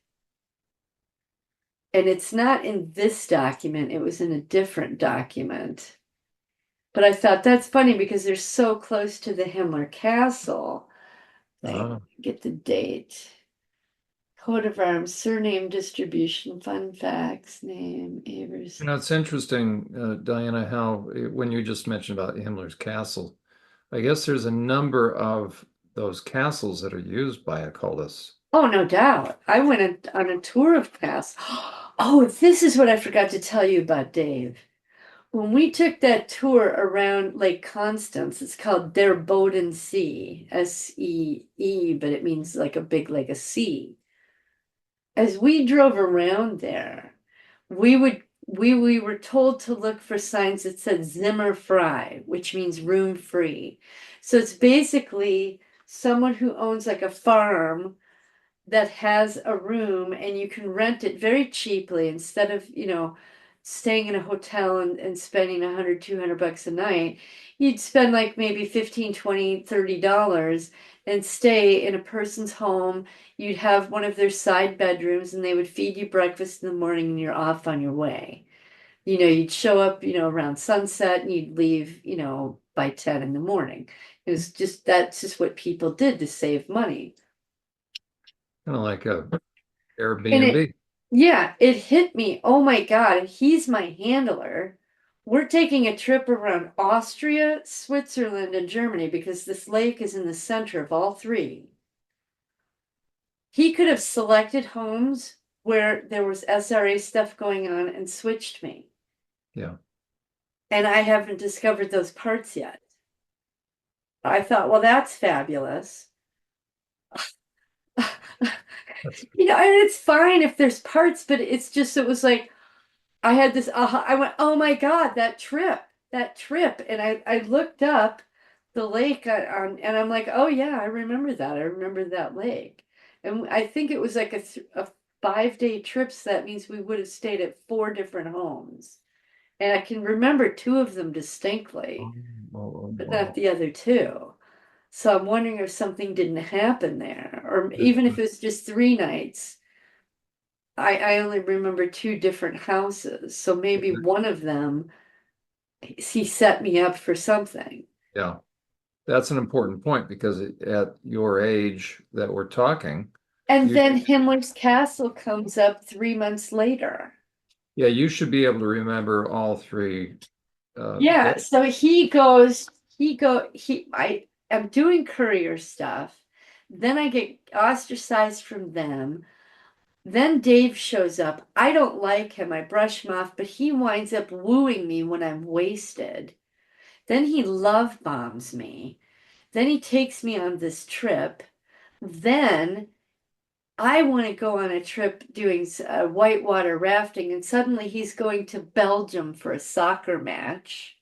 And it's not in this document, it was in a different document. But I thought that's funny because they're so close to the Himmler Castle. Like,
Ah.
get the date. Coat of arms, surname, distribution, fun facts, name, Avers.
It's interesting, Diana, how when you just mentioned about Himmler's castle, I guess there's a number of those castles that are used by occultists.
Oh, no doubt. I went on a tour of Cass. Oh, this is what I forgot to tell you about Dave. When we took that tour around Lake Constance, it's called Der Boden See, SEE, but it means like a big, like a sea. As we drove around there, we were told to look for signs that said Zimmer frei, which means room free. So it's basically someone who owns like a farm that has a room and you can rent it very cheaply instead of, staying in a hotel and spending 100, 200 bucks a night. You'd spend like maybe 15, 20, $30 and stay in a person's home. You'd have one of their side bedrooms and they would feed you breakfast in the morning and you're off on your way. You'd show up, around sunset and you'd leave, by 10 in the morning. That's just what people did to save money.
Kind of like a
And it,
Airbnb.
yeah, it hit me. Oh my God, he's my handler. We're taking a trip around Austria, Switzerland, and Germany because this lake is in the center of all three. He could have selected homes where there was SRA stuff going on and switched me.
Yeah.
And I haven't discovered those parts yet. I thought, well, that's fabulous.
That's
And it's fine if there's parts, but it was like, I had this I went, oh my God, that trip. And I looked up the lake and I'm like, oh yeah, I remember that. I remember that lake. And I think it was like a 5-day trip. So that means we would have stayed at 4 different homes. And I can remember 2 of them distinctly,
oh, oh,
but not
oh.
the other 2. So I'm wondering if something didn't happen there, or even if it's just 3 nights. I only remember 2 different houses, so maybe one of them he set me up for something.
Yeah, that's an important point because at your age that we're talking,
And
you
then Himmler's Castle comes up 3 months later.
yeah, you should be able to remember all three
Yeah,
days.
so I am doing courier stuff. Then I get ostracized from them. Then Dave shows up. I don't like him. I brush him off, but he winds up wooing me when I'm wasted. Then he love bombs me. Then he takes me on this trip. Then I want to go on a trip doing whitewater rafting, and suddenly he's going to Belgium for a soccer match,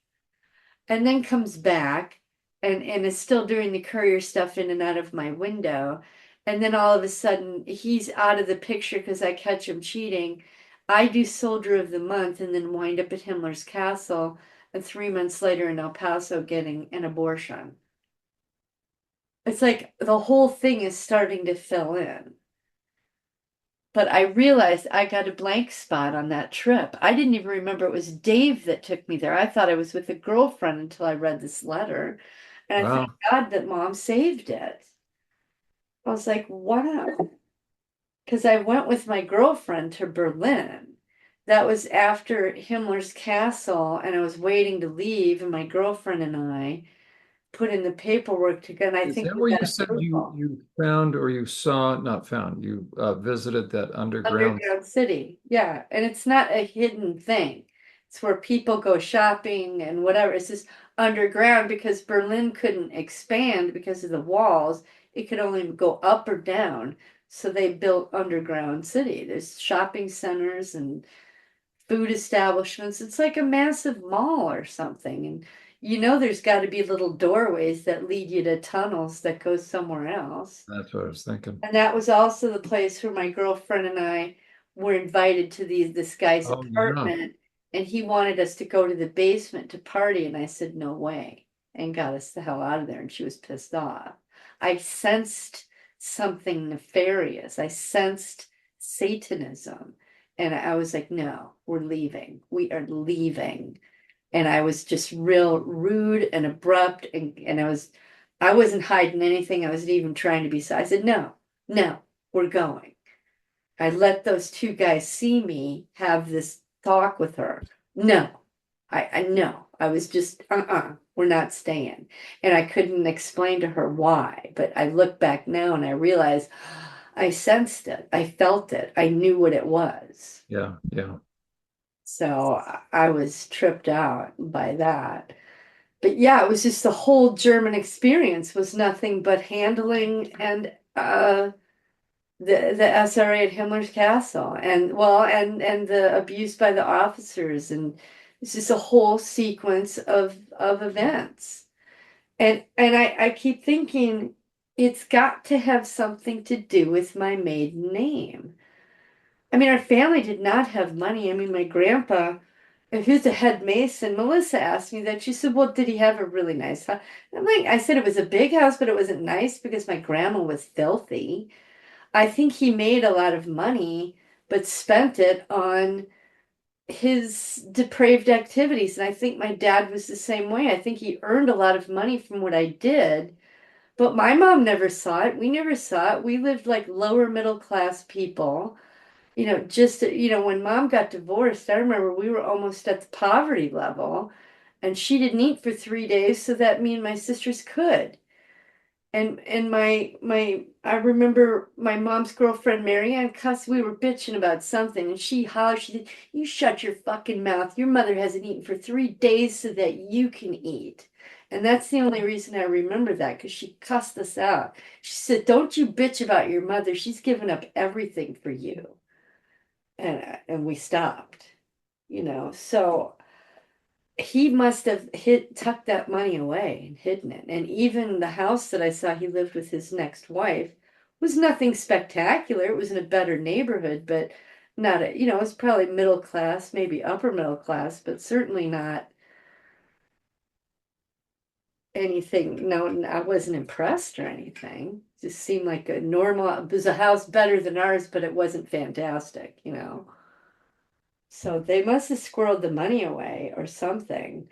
and then comes back and is still doing the courier stuff in and out of my window. And then all of a sudden he's out of the picture because I catch him cheating. I do Soldier of the Month and then wind up at Himmler's Castle, and 3 months later in El Paso getting an abortion. It's like the whole thing is starting to fill in. But I realized I got a blank spot on that trip. I didn't even remember it was Dave that took me there. I thought I was with a girlfriend until I read this letter. And I thank
Wow.
God that mom saved it. I was like, wow. Because I went with my girlfriend to Berlin. That was after Himmler's Castle, and I was waiting to leave, and my girlfriend and I put in the paperwork to go, and I
Is
think
that
we
where you
got
said
approval.
you found or you saw, not found, you visited that underground?
Underground city, yeah, and it's not a hidden thing. It's where people go shopping and whatever. It's just underground because Berlin couldn't expand because of the walls. It could only go up or down. So they built underground city. There's shopping centers and food establishments. It's like a massive mall or something. And there's got to be little doorways that lead you to tunnels that go somewhere else.
That's what I was thinking.
And that was also the place where my girlfriend and I were invited to this guy's
Oh, yeah.
apartment, and he wanted us to go to the basement to party, and I said no way, and got us the hell out of there, and she was pissed off. I sensed something nefarious. I sensed Satanism, and I was like, no, we're leaving. We are leaving. And I was just real rude and abrupt, and I wasn't hiding anything. I wasn't even trying to be so. I said, no, no, we're going. I let those two guys see me have this talk with her. No, I know. I was just, we're not staying. And I couldn't explain to her why. But I look back now and I realize I sensed it. I felt it. I knew what it was.
Yeah, yeah.
So I was tripped out by that. But yeah, it was just the whole German experience was nothing but handling and the SRA at Himmler's Castle, and well, and the abuse by the officers, and it's just a whole sequence of events. And I keep thinking it's got to have something to do with my maiden name. I mean, our family did not have money. I mean, my grandpa, if he was a head mason, Melissa asked me that. She said, well, did he have a really nice house? I'm like, I said it was a big house, but it wasn't nice because my grandma was filthy. I think he made a lot of money, but spent it on his depraved activities. And I think my dad was the same way. I think he earned a lot of money from what I did, but my mom never saw it. We never saw it. We lived like lower middle class people. Just, when mom got divorced, I remember we were almost at the poverty level, and she didn't eat for 3 days so that me and my sisters could. And my I remember my mom's girlfriend Marianne cuss, we were bitching about something, and she hollered, she said, you shut your fucking mouth. Your mother hasn't eaten for 3 days so that you can eat. And that's the only reason I remember that, because she cussed us out. She said, don't you bitch about your mother. She's given up everything for you. And we stopped, so he must have tucked that money away and hidden it. And even the house that I saw he lived with his next wife was nothing spectacular. It was in a better neighborhood, but not it was probably middle class, maybe upper middle class, but certainly not anything. No, I wasn't impressed or anything. It just seemed like a normal, it was a house better than ours, but it wasn't fantastic. So they must have squirreled the money away or something.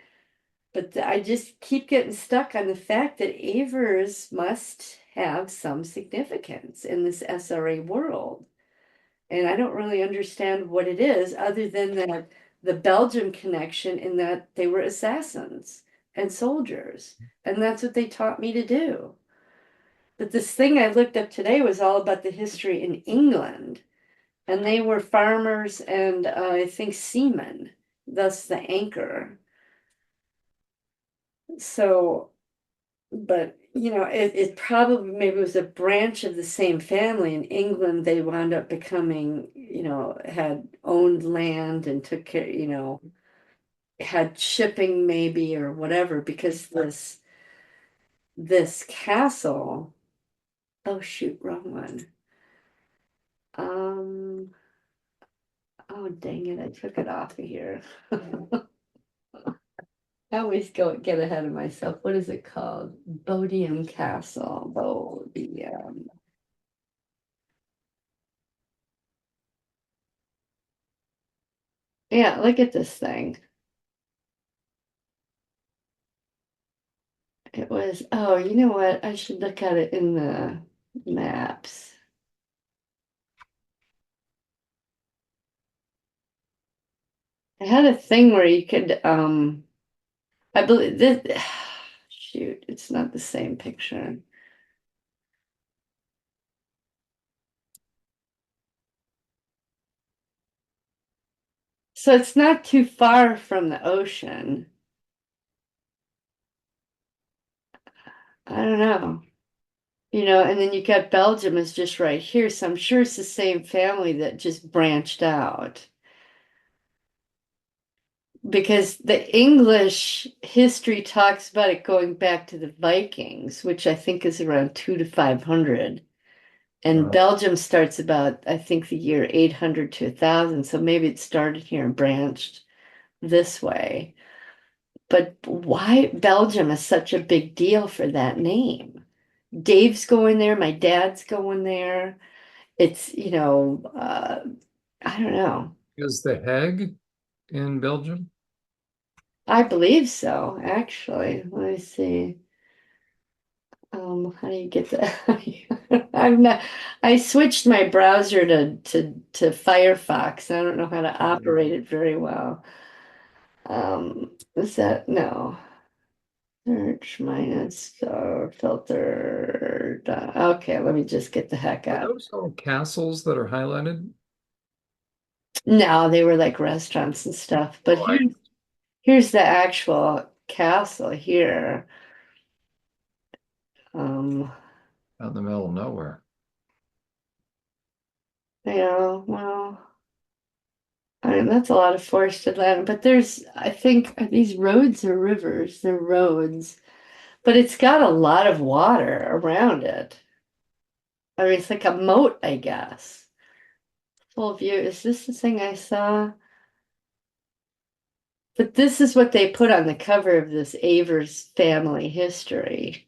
But I just keep getting stuck on the fact that Avers must have some significance in this SRA world. And I don't really understand what it is, other than that the Belgium connection, in that they were assassins and soldiers. And that's what they taught me to do. But this thing I looked up today was all about the history in England. And they were farmers and I think seamen, thus the anchor. So, but it probably maybe was a branch of the same family. In England, they wound up becoming, had owned land and took care, had shipping maybe or whatever, because this castle, oh shoot, wrong one. Um, oh dang it, I took it off of here. I always get ahead of myself. What is it called? Bodiam Castle. Bodiam. Yeah, look at this thing. It was, oh, you know what? I should look at it in the maps. I had a thing where you could, I believe this, shoot, it's not the same picture. So it's not too far from the ocean. I don't know. And then you got Belgium is just right here. So I'm sure it's the same family that just branched out. Because the English history talks about it going back to the Vikings, which I think is around 2 to 500. And
Wow.
Belgium starts about, I think, the year 800 to 1000. So maybe it started here and branched this way. But why Belgium is such a big deal for that name? Dave's going there, my dad's going there. It's, I don't know.
Is the Hague in Belgium?
I believe so, actually. Let me see. How do you get that? I'm not, I switched my browser to Firefox. I don't know how to operate it very well. Is that no? Search minus filter. Okay, let me just get the heck
Are
out.
those all castles that are highlighted?
No, they were like restaurants and stuff. But
Oh,
here's the actual castle here. Um,
out in the middle of nowhere.
yeah, well, I mean that's a lot of forested land. But there's, I think, are these roads or rivers? They're roads, but it's got a lot of water around it. I mean, it's like a moat, I guess. Full view. Is this the thing I saw? But this is what they put on the cover of this Avers family history.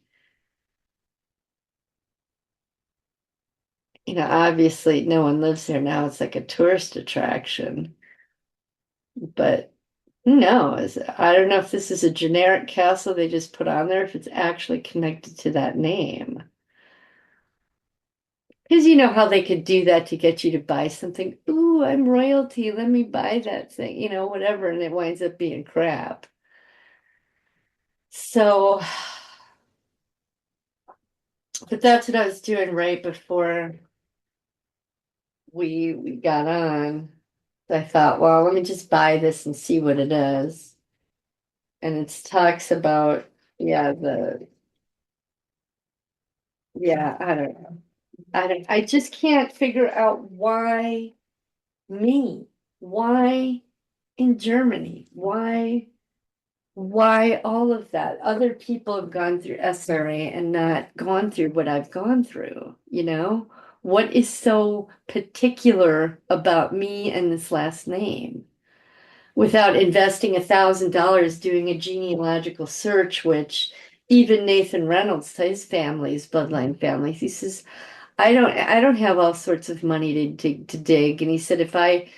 You know, obviously no one lives there now. It's like a tourist attraction. But who knows? I don't know if this is a generic castle they just put on there, if it's actually connected to that name. Because you know how they could do that to get you to buy something. Ooh, I'm royalty. Let me buy that thing, whatever. And it winds up being crap. So, but that's what I was doing right before we got on. I thought, well, let me just buy this and see what it is. And it talks about, yeah, I don't know. I just can't figure out why me? Why in Germany? Why all of that? Other people have gone through SRA and not gone through what I've gone through, you know? What is so particular about me and this last name? Without investing $1,000 doing a genealogical search, which even Nathan Reynolds, his family's bloodline family, he says, I don't have all sorts of money to dig. And he said if I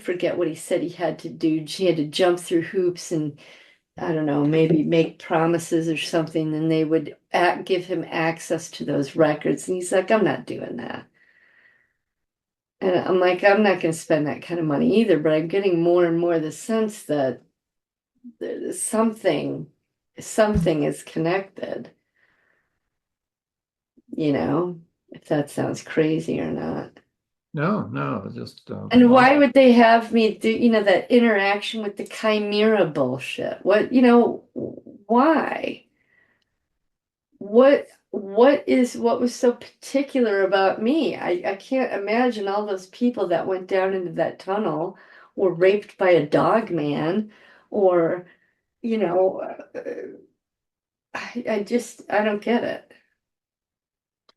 forget what he said he had to do. He had to jump through hoops and I don't know, maybe make promises or something, and they would give him access to those records. And he's like, I'm not doing that. And I'm like, I'm not going to spend that kind of money either, but I'm getting more and more the sense that there's something is connected, if that sounds crazy or not.
No, no, just
And
well,
why would they have me do, that interaction with the chimera bullshit? Why? What was so particular about me? I can't imagine all those people that went down into that tunnel were raped by a dog man or, you know, I don't get it.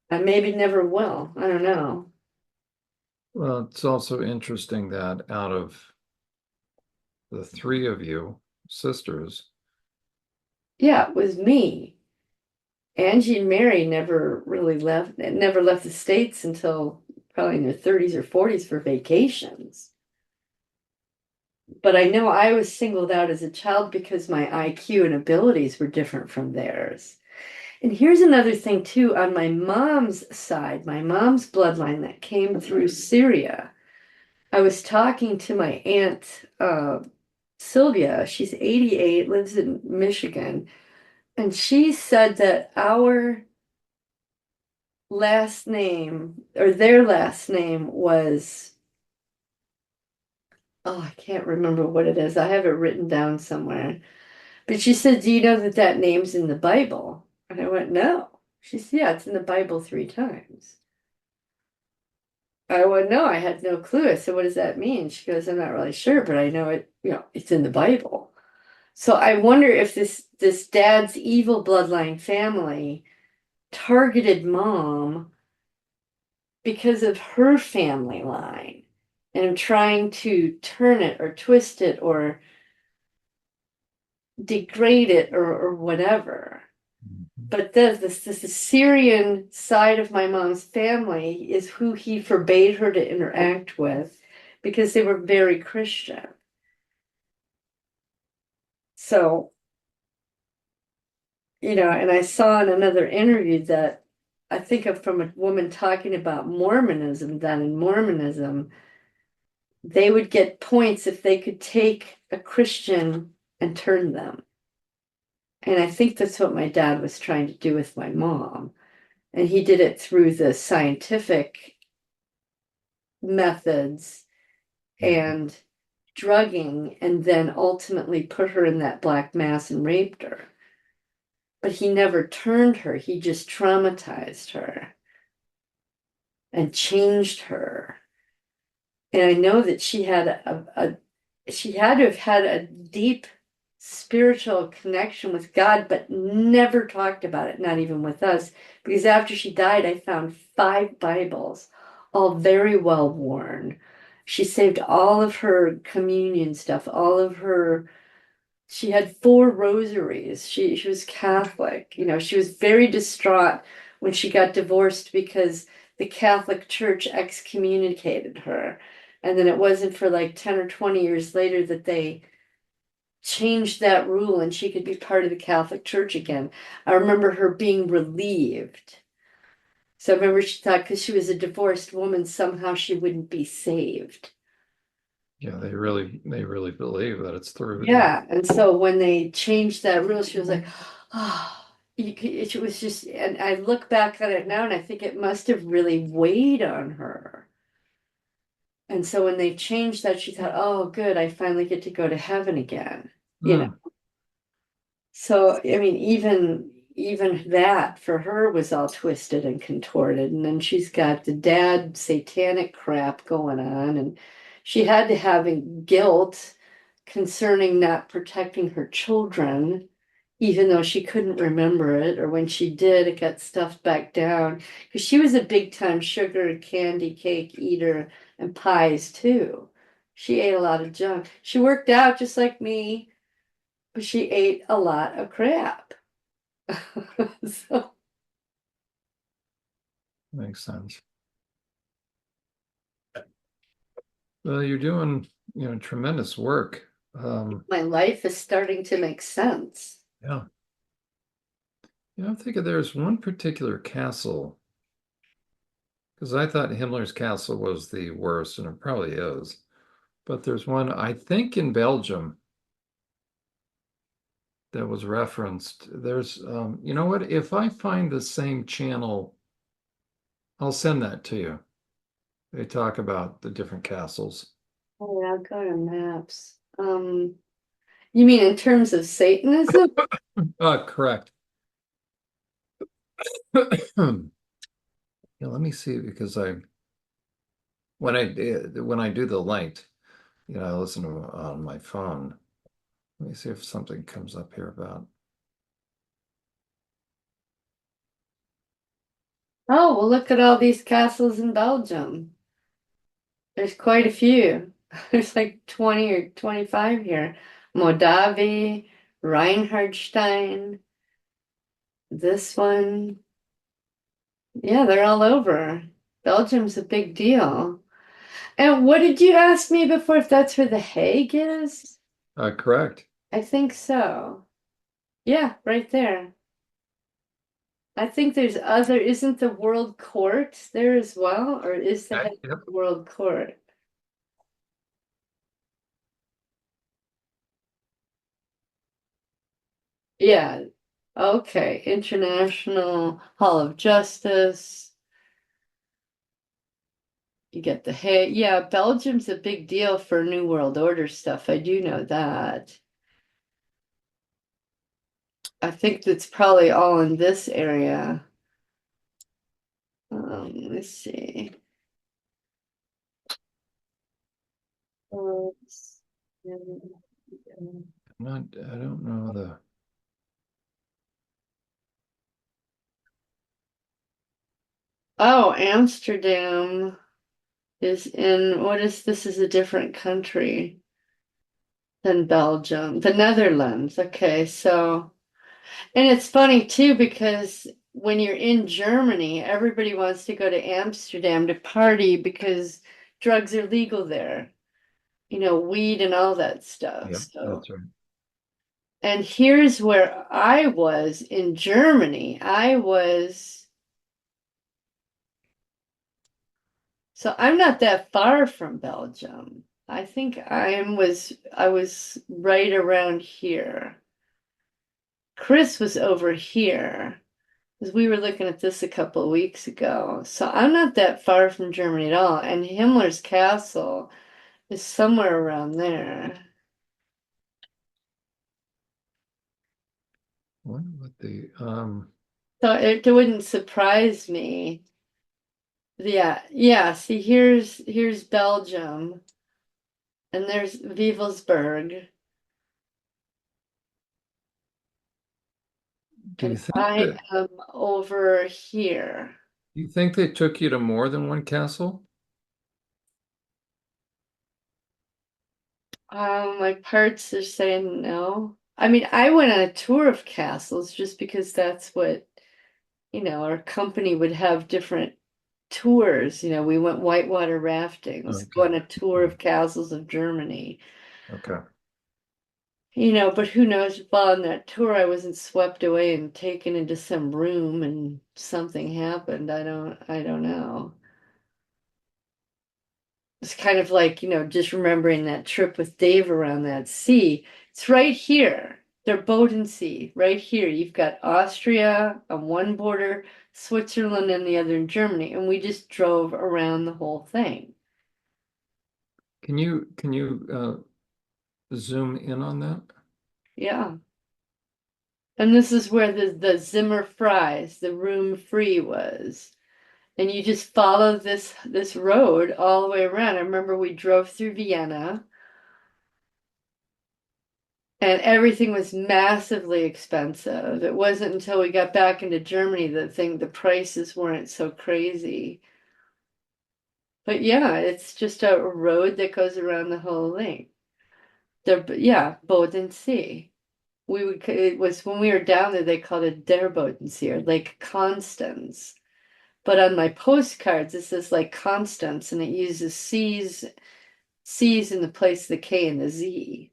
I maybe never will. I don't know.
well, it's also interesting that out of the three of you sisters,
Yeah, it was me. Angie and Mary never left the States until probably in their 30s or 40s for vacations. But I know I was singled out as a child because my IQ and abilities were different from theirs. And here's another thing too, on my mom's side, my mom's bloodline that came through Syria. I was talking to my aunt Sylvia. She's 88, lives in Michigan, and she said that our last name or their last name was, oh, I can't remember what it is. I have it written down somewhere. But she said, do you know that that name's in the Bible? And I went, no. She said, yeah, it's in the Bible 3 times. I went, no, I had no clue. I said, what does that mean? She goes, I'm not really sure, but I know it, it's in the Bible. So I wonder if this dad's evil bloodline family targeted mom because of her family line and trying to turn it or twist it or degrade it or whatever. But this Syrian side of my mom's family is who he forbade her to interact with because they were very Christian. So, and I saw in another interview that I think of from a woman talking about Mormonism, that in Mormonism, they would get points if they could take a Christian and turn them. And I think that's what my dad was trying to do with my mom. And he did it through the scientific methods and drugging, and then ultimately put her in that black mass and raped her. But he never turned her, he just traumatized her and changed her. And I know that she had she had to have had a deep spiritual connection with God, but never talked about it, not even with us. Because after she died, I found 5 Bibles, all very well worn. She saved all of her communion stuff, all of her. She had 4 rosaries. She was Catholic. She was very distraught when she got divorced because the Catholic Church excommunicated her. And then it wasn't for like 10 or 20 years later that they changed that rule and she could be part of the Catholic Church again. I remember her being relieved. So I remember she thought because she was a divorced woman, somehow she wouldn't be saved.
Yeah, they really believe that it's through.
Yeah, and so when they changed that rule, she was like, "Oh, it was just." And I look back at it now, and I think it must have really weighed on her. And so when they changed that, she thought, "Oh, good, I finally get to go to heaven again." You know.
Hmm.
So I mean, even that for her was all twisted and contorted, and then she's got the dad satanic crap going on, and she had to have guilt concerning not protecting her children, even though she couldn't remember it, or when she did, it got stuffed back down. Because she was a big time sugar, candy, cake eater, and pies too. She ate a lot of junk. She worked out just like me, but she ate a lot of crap. So
Makes sense. Well, you're doing, tremendous work.
my life is starting to make sense.
Yeah. I'm thinking there's one particular castle, because I thought Himmler's castle was the worst, and it probably is. But there's one, I think, in Belgium that was referenced. There's, you know what? If I find the same channel, I'll send that to you. They talk about the different castles.
Oh, yeah, I'll go to maps. You mean in terms of Satanism?
Correct. Yeah, let me see because when I do the light, I listen to on my phone. Let me see if something comes up here about.
Oh, well, look at all these castles in Belgium. There's quite a few. There's like 20 or 25 here. Modavi, Reinhardstein, this one. Yeah, they're all over. Belgium's a big deal. And what did you ask me before if that's where The Hague is?
Correct.
I think so. Yeah, right there. I think there's isn't the World Court there as well? Or is the
Okay.
Hague
Yep.
World Court? Yeah. Okay. International Hall of Justice. You get the Hague. Yeah, Belgium's a big deal for New World Order stuff. I do know that. I think that's probably all in this area. Let's see.
I don't know the.
Oh, Amsterdam is in, what is this? Is a different country than Belgium. The Netherlands. Okay, so, and it's funny too because when you're in Germany, everybody wants to go to Amsterdam to party because drugs are legal there. Weed and all that stuff.
Yep,
So,
that's right.
And here's where I was in Germany. So I'm not that far from Belgium. I think I was right around here. Chris was over here because we were looking at this a couple of weeks ago. So I'm not that far from Germany at all. And Himmler's castle is somewhere around there.
Wonder what the
So it wouldn't surprise me. Yeah, yeah. See, here's Belgium, and there's Wewelsburg,
do you
and
think
I
that
am over here.
do you think they took you to more than one castle?
My parts are saying no. I mean, I went on a tour of castles just because that's what, our company would have different tours. We went whitewater rafting, let's go
Okay.
on a tour of castles of Germany.
Okay.
But who knows if on that tour I wasn't swept away and taken into some room and something happened. I don't know. It's kind of like, just remembering that trip with Dave around that sea. It's right here. They're Bodensee, right here. You've got Austria on one border, Switzerland on the other, and Germany. And we just drove around the whole thing.
Can you zoom in on that?
Yeah. And this is where the Zimmer Fries, the room free was. And you just follow this road all the way around. I remember we drove through Vienna and everything was massively expensive. It wasn't until we got back into Germany that the prices weren't so crazy. But yeah, it's just a road that goes around the whole thing. Yeah, Bodensee. It was when we were down there, they called it Der Bodensee or Lake Constance. But on my postcards, it says like Constance, and it uses C's in the place of the K and the Z.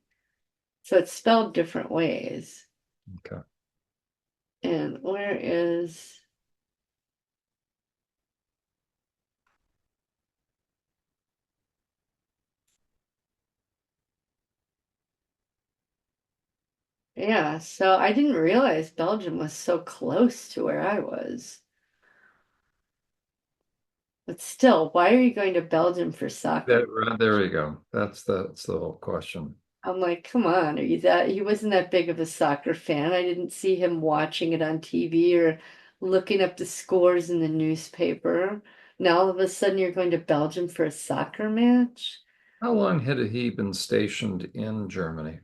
So it's spelled different ways.
Okay.
And where is, yeah, so I didn't realize Belgium was so close to where I was. But still, why are you going to Belgium for soccer?
There you go. That's the whole question.
I'm like, come on, he wasn't that big of a soccer fan. I didn't see him watching it on TV or looking up the scores in the newspaper. Now all of a sudden you're going to Belgium for a soccer match?
How long had he been stationed in Germany?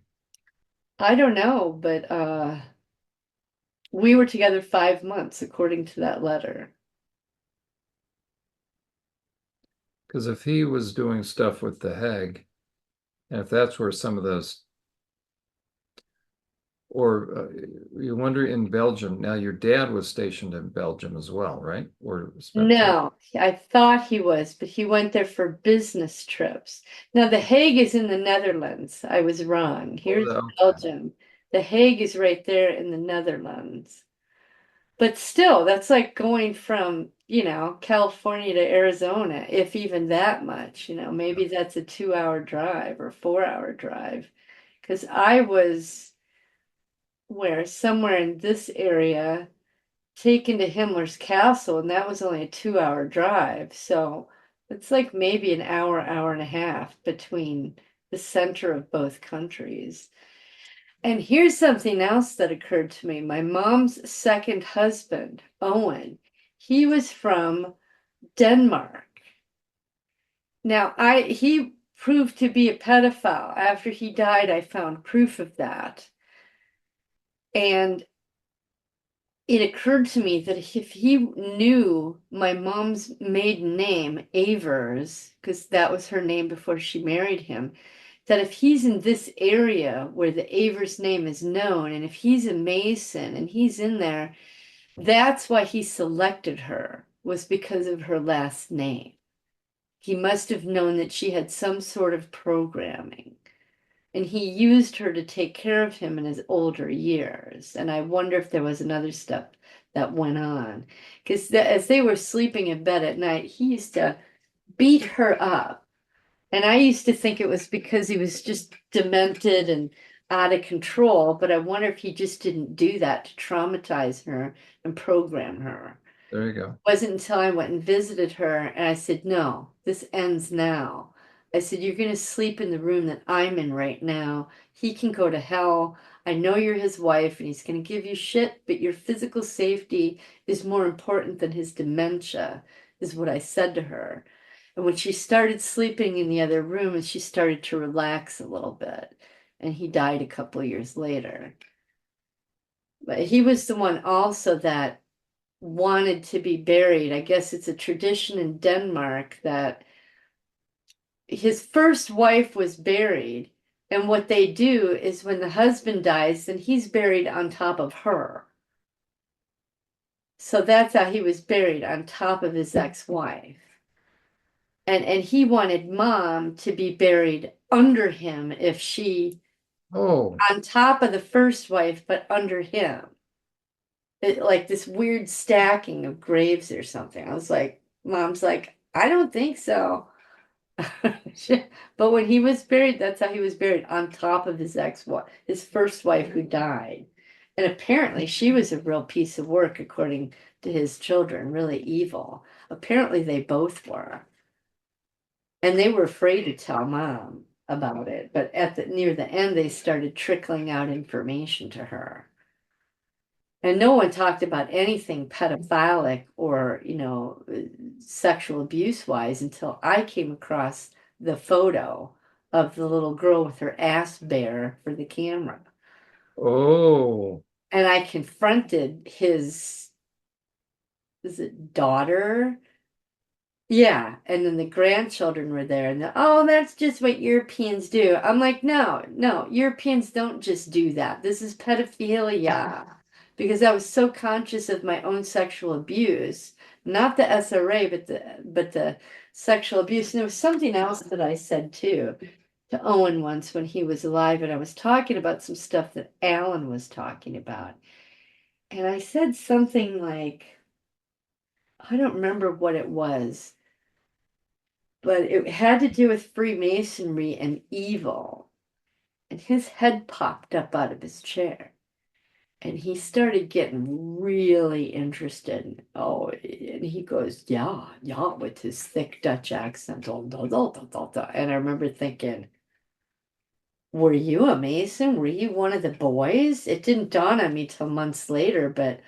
I don't know, but we were together 5 months according to that letter.
Because if he was doing stuff with the Hague, and if that's where some of those, or you wonder in Belgium, now your dad was stationed in Belgium as well, right? Or spent time.
No, I thought he was, but he went there for business trips. Now, The Hague is in the Netherlands. I was wrong.
Oh,
Here's
okay.
Belgium. The Hague is right there in the Netherlands. But still, that's like going from, California to Arizona, if even that much, maybe that's a 2 hour drive or 4 hour drive. Because I was somewhere in this area taken to Himmler's castle, and that was only a 2 hour drive. So it's like maybe an hour, hour and a half between the center of both countries. And here's something else that occurred to me. My mom's second husband, Owen, he was from Denmark. Now, he proved to be a pedophile. After he died, I found proof of that. And it occurred to me that if he knew my mom's maiden name, Avers, because that was her name before she married him, that if he's in this area where the Avers name is known, and if he's a Mason and he's in there, that's why he selected her, was because of her last name. He must have known that she had some sort of programming. And he used her to take care of him in his older years. And I wonder if there was another step that went on. Because as they were sleeping in bed at night, he used to beat her up. And I used to think it was because he was just demented and out of control. But I wonder if he just didn't do that to traumatize her and program her.
There you go.
Wasn't until I went and visited her and I said, no, this ends now. I said, you're going to sleep in the room that I'm in right now. He can go to hell. I know you're his wife and he's going to give you shit, but your physical safety is more important than his dementia, is what I said to her. And when she started sleeping in the other room, and she started to relax a little bit, and he died a couple years later. But he was the one also that wanted to be buried. I guess it's a tradition in Denmark that his first wife was buried. And what they do is when the husband dies, then he's buried on top of her. So that's how he was buried, on top of his ex-wife. And he wanted mom to be buried under him, if she,
Oh,
on top of the first wife, but under him. Like this weird stacking of graves or something. I was like, mom's like, I don't think so. But when he was buried, that's how he was buried, on top of his ex-wife, his first wife who died. And apparently she was a real piece of work, according to his children, really evil. Apparently they both were. And they were afraid to tell mom about it. But near the end, they started trickling out information to her. And no one talked about anything pedophilic or, sexual abuse wise until I came across the photo of the little girl with her ass bare for the camera.
oh,
And I confronted his, is it daughter? Yeah, and then the grandchildren were there, and oh, that's just what Europeans do. I'm like, no, no, Europeans don't just do that. This is pedophilia. Because I was so conscious of my own sexual abuse, not the SRA, but the sexual abuse. And there was something else that I said too to Owen once when he was alive, and I was talking about some stuff that Alan was talking about. And I said something like, I don't remember what it was, but it had to do with Freemasonry and evil. And his head popped up out of his chair. And he started getting really interested. Oh, and he goes, yeah, yeah, with his thick Dutch accent. Oh, da, da, da, da, da. And I remember thinking, were you a Mason? Were you one of the boys? It didn't dawn on me till months later, but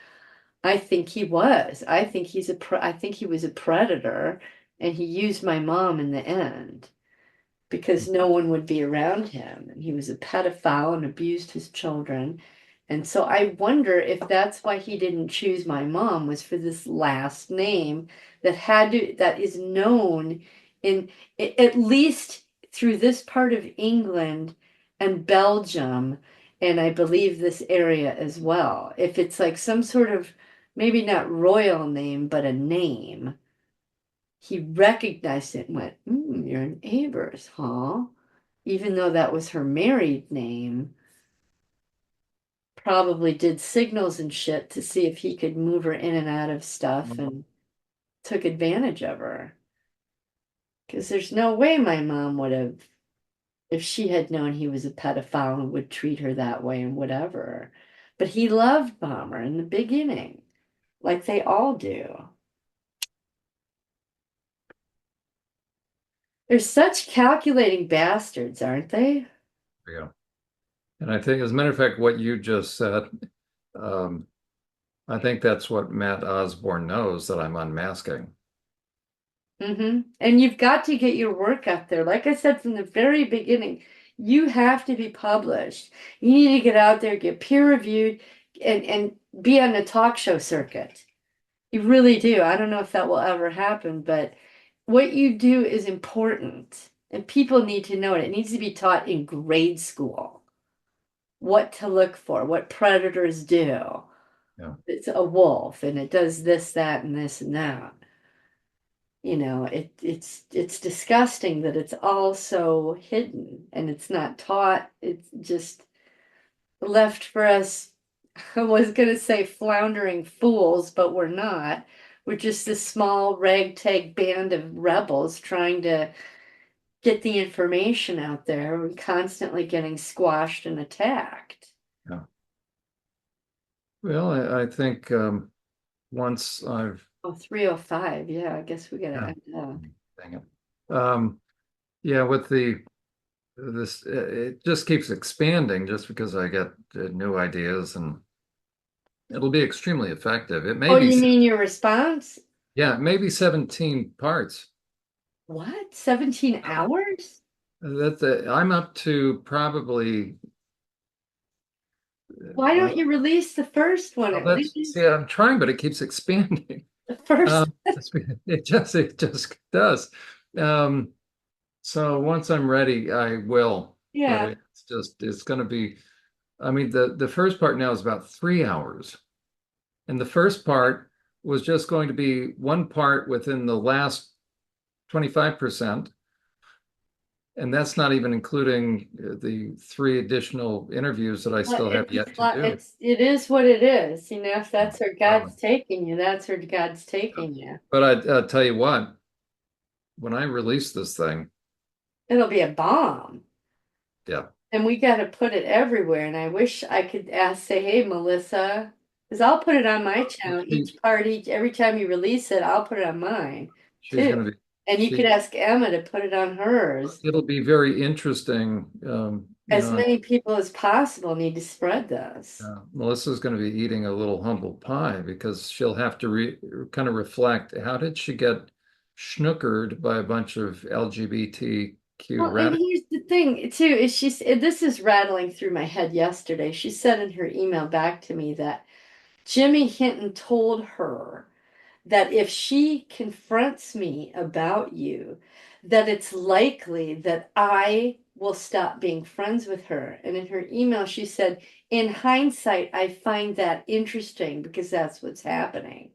I think he was. I think I think he was a predator, and he used my mom in the end because no one would be around him. And he was a pedophile and abused his children. And so I wonder if that's why he didn't choose my mom, was for this last name that is known in, at least through this part of England and Belgium, and I believe this area as well. If it's like some sort of, maybe not royal name, but a name, he recognized it and went, you're an Abers, huh? Even though that was her married name, probably did signals and shit to see if he could move her in and out of stuff and took advantage of her. Because there's no way my mom would have, if she had known he was a pedophile, and would treat her that way and whatever. But he loved Bomber in the beginning, like they all do. They're such calculating bastards, aren't they?
yeah. And I think, as a matter of fact, what you just said, um, I think that's what Matt Osborne knows, that I'm unmasking.
And you've got to get your work out there. Like I said from the very beginning, you have to be published. You need to get out there, get peer reviewed, and be on the talk show circuit. You really do. I don't know if that will ever happen, but what you do is important, and people need to know it. It needs to be taught in grade school. What to look for, what predators do.
Yeah.
It's a wolf, and it does this, that, and this, and that. it's disgusting that it's all so hidden and it's not taught. It's just left for us. I was gonna say floundering fools, but we're not. We're just this small ragtag band of rebels trying to get the information out there. We're constantly getting squashed and attacked.
Yeah. Well, I think once I've
Oh, 3:05. Yeah, I guess we gotta
yeah,
end that.
dang it. Yeah, with this, it just keeps expanding just because I get new ideas and it'll be extremely effective. It may
Oh,
be,
you mean your response?
yeah, maybe 17 parts.
What? 17 hours?
I'm up to probably
Why
uh,
don't you release the first one
well,
at
that's
least?
see, I'm trying, but it keeps expanding.
The first.
Um, it just does. Um, so once I'm ready, I will. But
Yeah.
it's going to be. I mean, the first part now is about 3 hours, and the first part was just going to be one part within the last 25%, and that's not even including the three additional interviews that I
Well,
still have yet to do.
it is what it is. If that's where
Um,
God's taking you, that's where God's taking you.
But I tell you what, when I release this thing,
It'll be a bomb.
yeah,
And we got to put it everywhere. And I wish I could say, hey, Melissa, because I'll put it on my channel.
she,
Each party, every time you release it, I'll put it on mine
she's
too.
going to be
And you could
she.
ask Emma to put it on hers.
It'll be very interesting.
As many people as possible need to spread this.
Melissa's going to be eating a little humble pie because she'll have to kind of reflect how did she get schnookered by a bunch of LGBTQ
Well, and
radicals?
here's the thing too, is this is rattling through my head yesterday. She said in her email back to me that Jimmy Hinton told her that if she confronts me about you, that it's likely that I will stop being friends with her. And in her email, she said, in hindsight, I find that interesting because that's what's happening.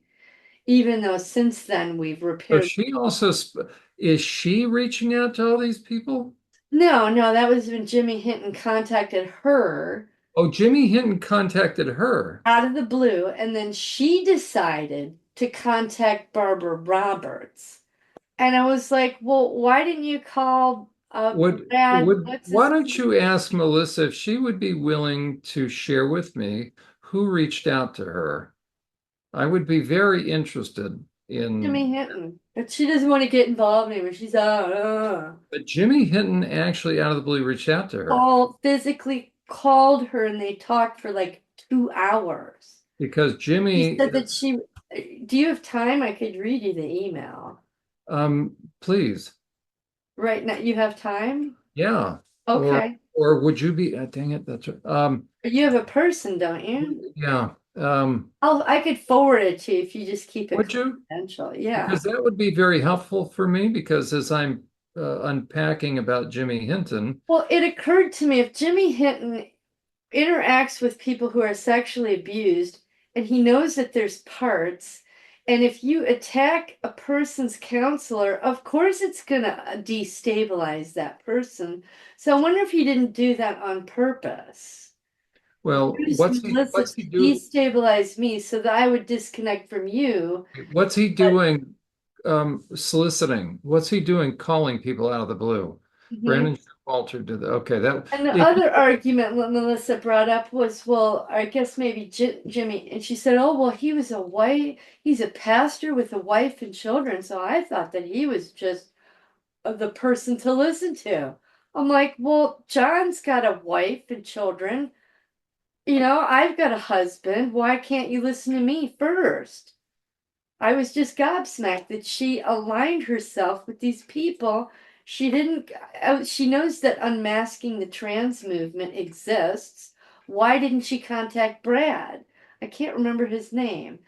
Even though since then we've
So
repaired.
she also is she reaching out to all these people?
No, no, that was when Jimmy Hinton contacted her
Oh, Jimmy Hinton contacted her
out of the blue, and then she decided to contact Barbara Roberts. And I was like, well, why didn't you call Brad?
would
What's
why
his
don't you ask Melissa if she would be willing to share with me who reached out to her? I would be very interested in.
Jimmy Hinton? But she doesn't want to get involved anymore. She's
But Jimmy Hinton actually out of the blue reached out to her
physically called her and they talked for like 2 hours.
because
She
Jimmy,
said that do you have time? I could read you the email.
please,
Right now, you have time?
yeah, or
Okay.
or would you be? Dang it, that's right.
You have a person, don't you?
Yeah,
I could forward it to you if you just keep it
would you?
confidential. Yeah.
Because that would be very helpful for me because as I'm unpacking about Jimmy Hinton,
Well, it occurred to me if Jimmy Hinton interacts with people who are sexually abused and he knows that there's parts, and if you attack a person's counselor, of course it's going to destabilize that person. So I wonder if he didn't do that on purpose.
well,
Use Melissa
what's he
to
do?
destabilize me so that I would disconnect from you.
What's he
But
doing soliciting? What's he doing calling people out of the blue?
mhm.
Brandon Walter did that. Okay, that
And the
if
other argument what Melissa brought up was, well, I guess maybe Jimmy, and she said, oh, well, he's a pastor with a wife and children, so I thought that he was just the person to listen to. I'm like, well, John's got a wife and children. I've got a husband. Why can't you listen to me first? I was just gobsmacked that she aligned herself with these people. She didn't, she knows that unmasking the trans movement exists. Why didn't she contact Brad? I can't remember his name.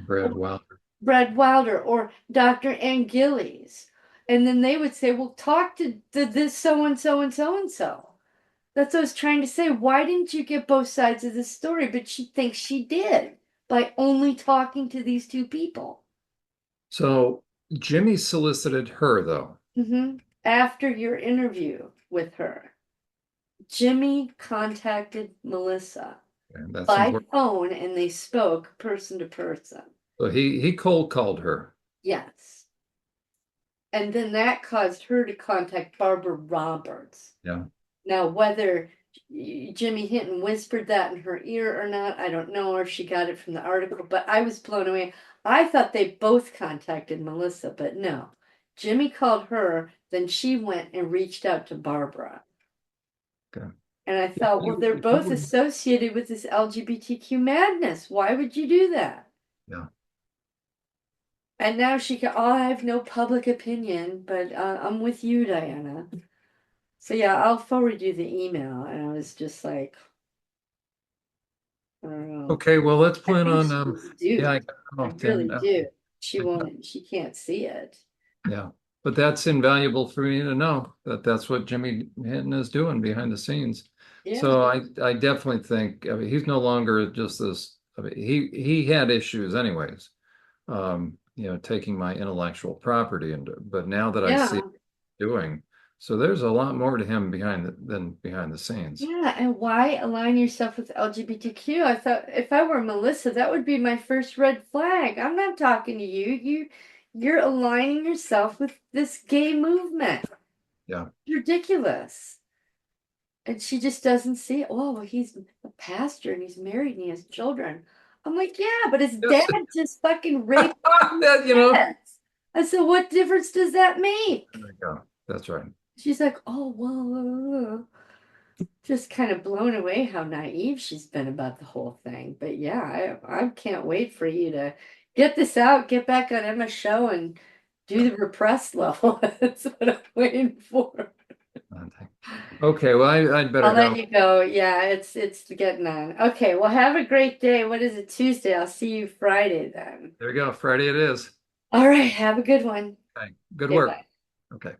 Brad Wilder.
Brad Wilder or Dr. Angeles. And then they would say, well, talk to this so and so and so and so. That's what I was trying to say. Why didn't you get both sides of the story? But she thinks she did by only talking to these two people.
So Jimmy solicited her, though.
After your interview with her, Jimmy contacted Melissa
And that's
by
important.
phone and they spoke person to person.
So he cold called her.
Yes. And then that caused her to contact Barbara Roberts.
Yeah.
Now, whether Jimmy Hinton whispered that in her ear or not, I don't know, or if she got it from the article, but I was blown away. I thought they both contacted Melissa, but no. Jimmy called her, then she went and reached out to Barbara.
Okay.
And I thought, well, they're both associated with this LGBTQ madness. Why would you do that?
Yeah.
And now she can, oh, I have no public opinion, but I'm with you, Diana. So yeah, I'll forward you the email. And I was just like, I don't know.
Okay, well, let's
I
plan
think
on,
she was due.
yeah, I got
I
off
really
10.
do. She won't, she can't see it.
Yeah, but that's invaluable for me to know that that's what Jimmy Hinton is doing behind the scenes.
Yeah.
So I definitely think, I mean, he's no longer just this, I mean, he had issues anyways. Taking my intellectual property but now that I see
Yeah.
what he's doing, so there's a lot more to him than behind the scenes.
Yeah. And why align yourself with LGBTQ? I thought if I were Melissa, that would be my first red flag. I'm not talking to you. You're aligning yourself with this gay movement.
Yeah.
Ridiculous. And she just doesn't see it. Oh, well, he's a pastor and he's married and he has children. I'm like, yeah, but his
Yes.
dad just fucking raped
That,
kids. I said, what difference does that make?
there we go. That's right.
She's like, oh, well, just kind of blown away how naive she's been about the whole thing. But yeah, I can't wait for you to get this out, get back on Emma's show and do the repressed level. That's what I'm waiting for.
Okay, well, I'd better
I'll let
go.
you go. Yeah, it's getting on. Okay, well, have a great day. What is it, Tuesday? I'll see you Friday then.
There we go. Friday it is.
All right, have a good one.
Okay, good
Okay,
work.
bye.
Okay.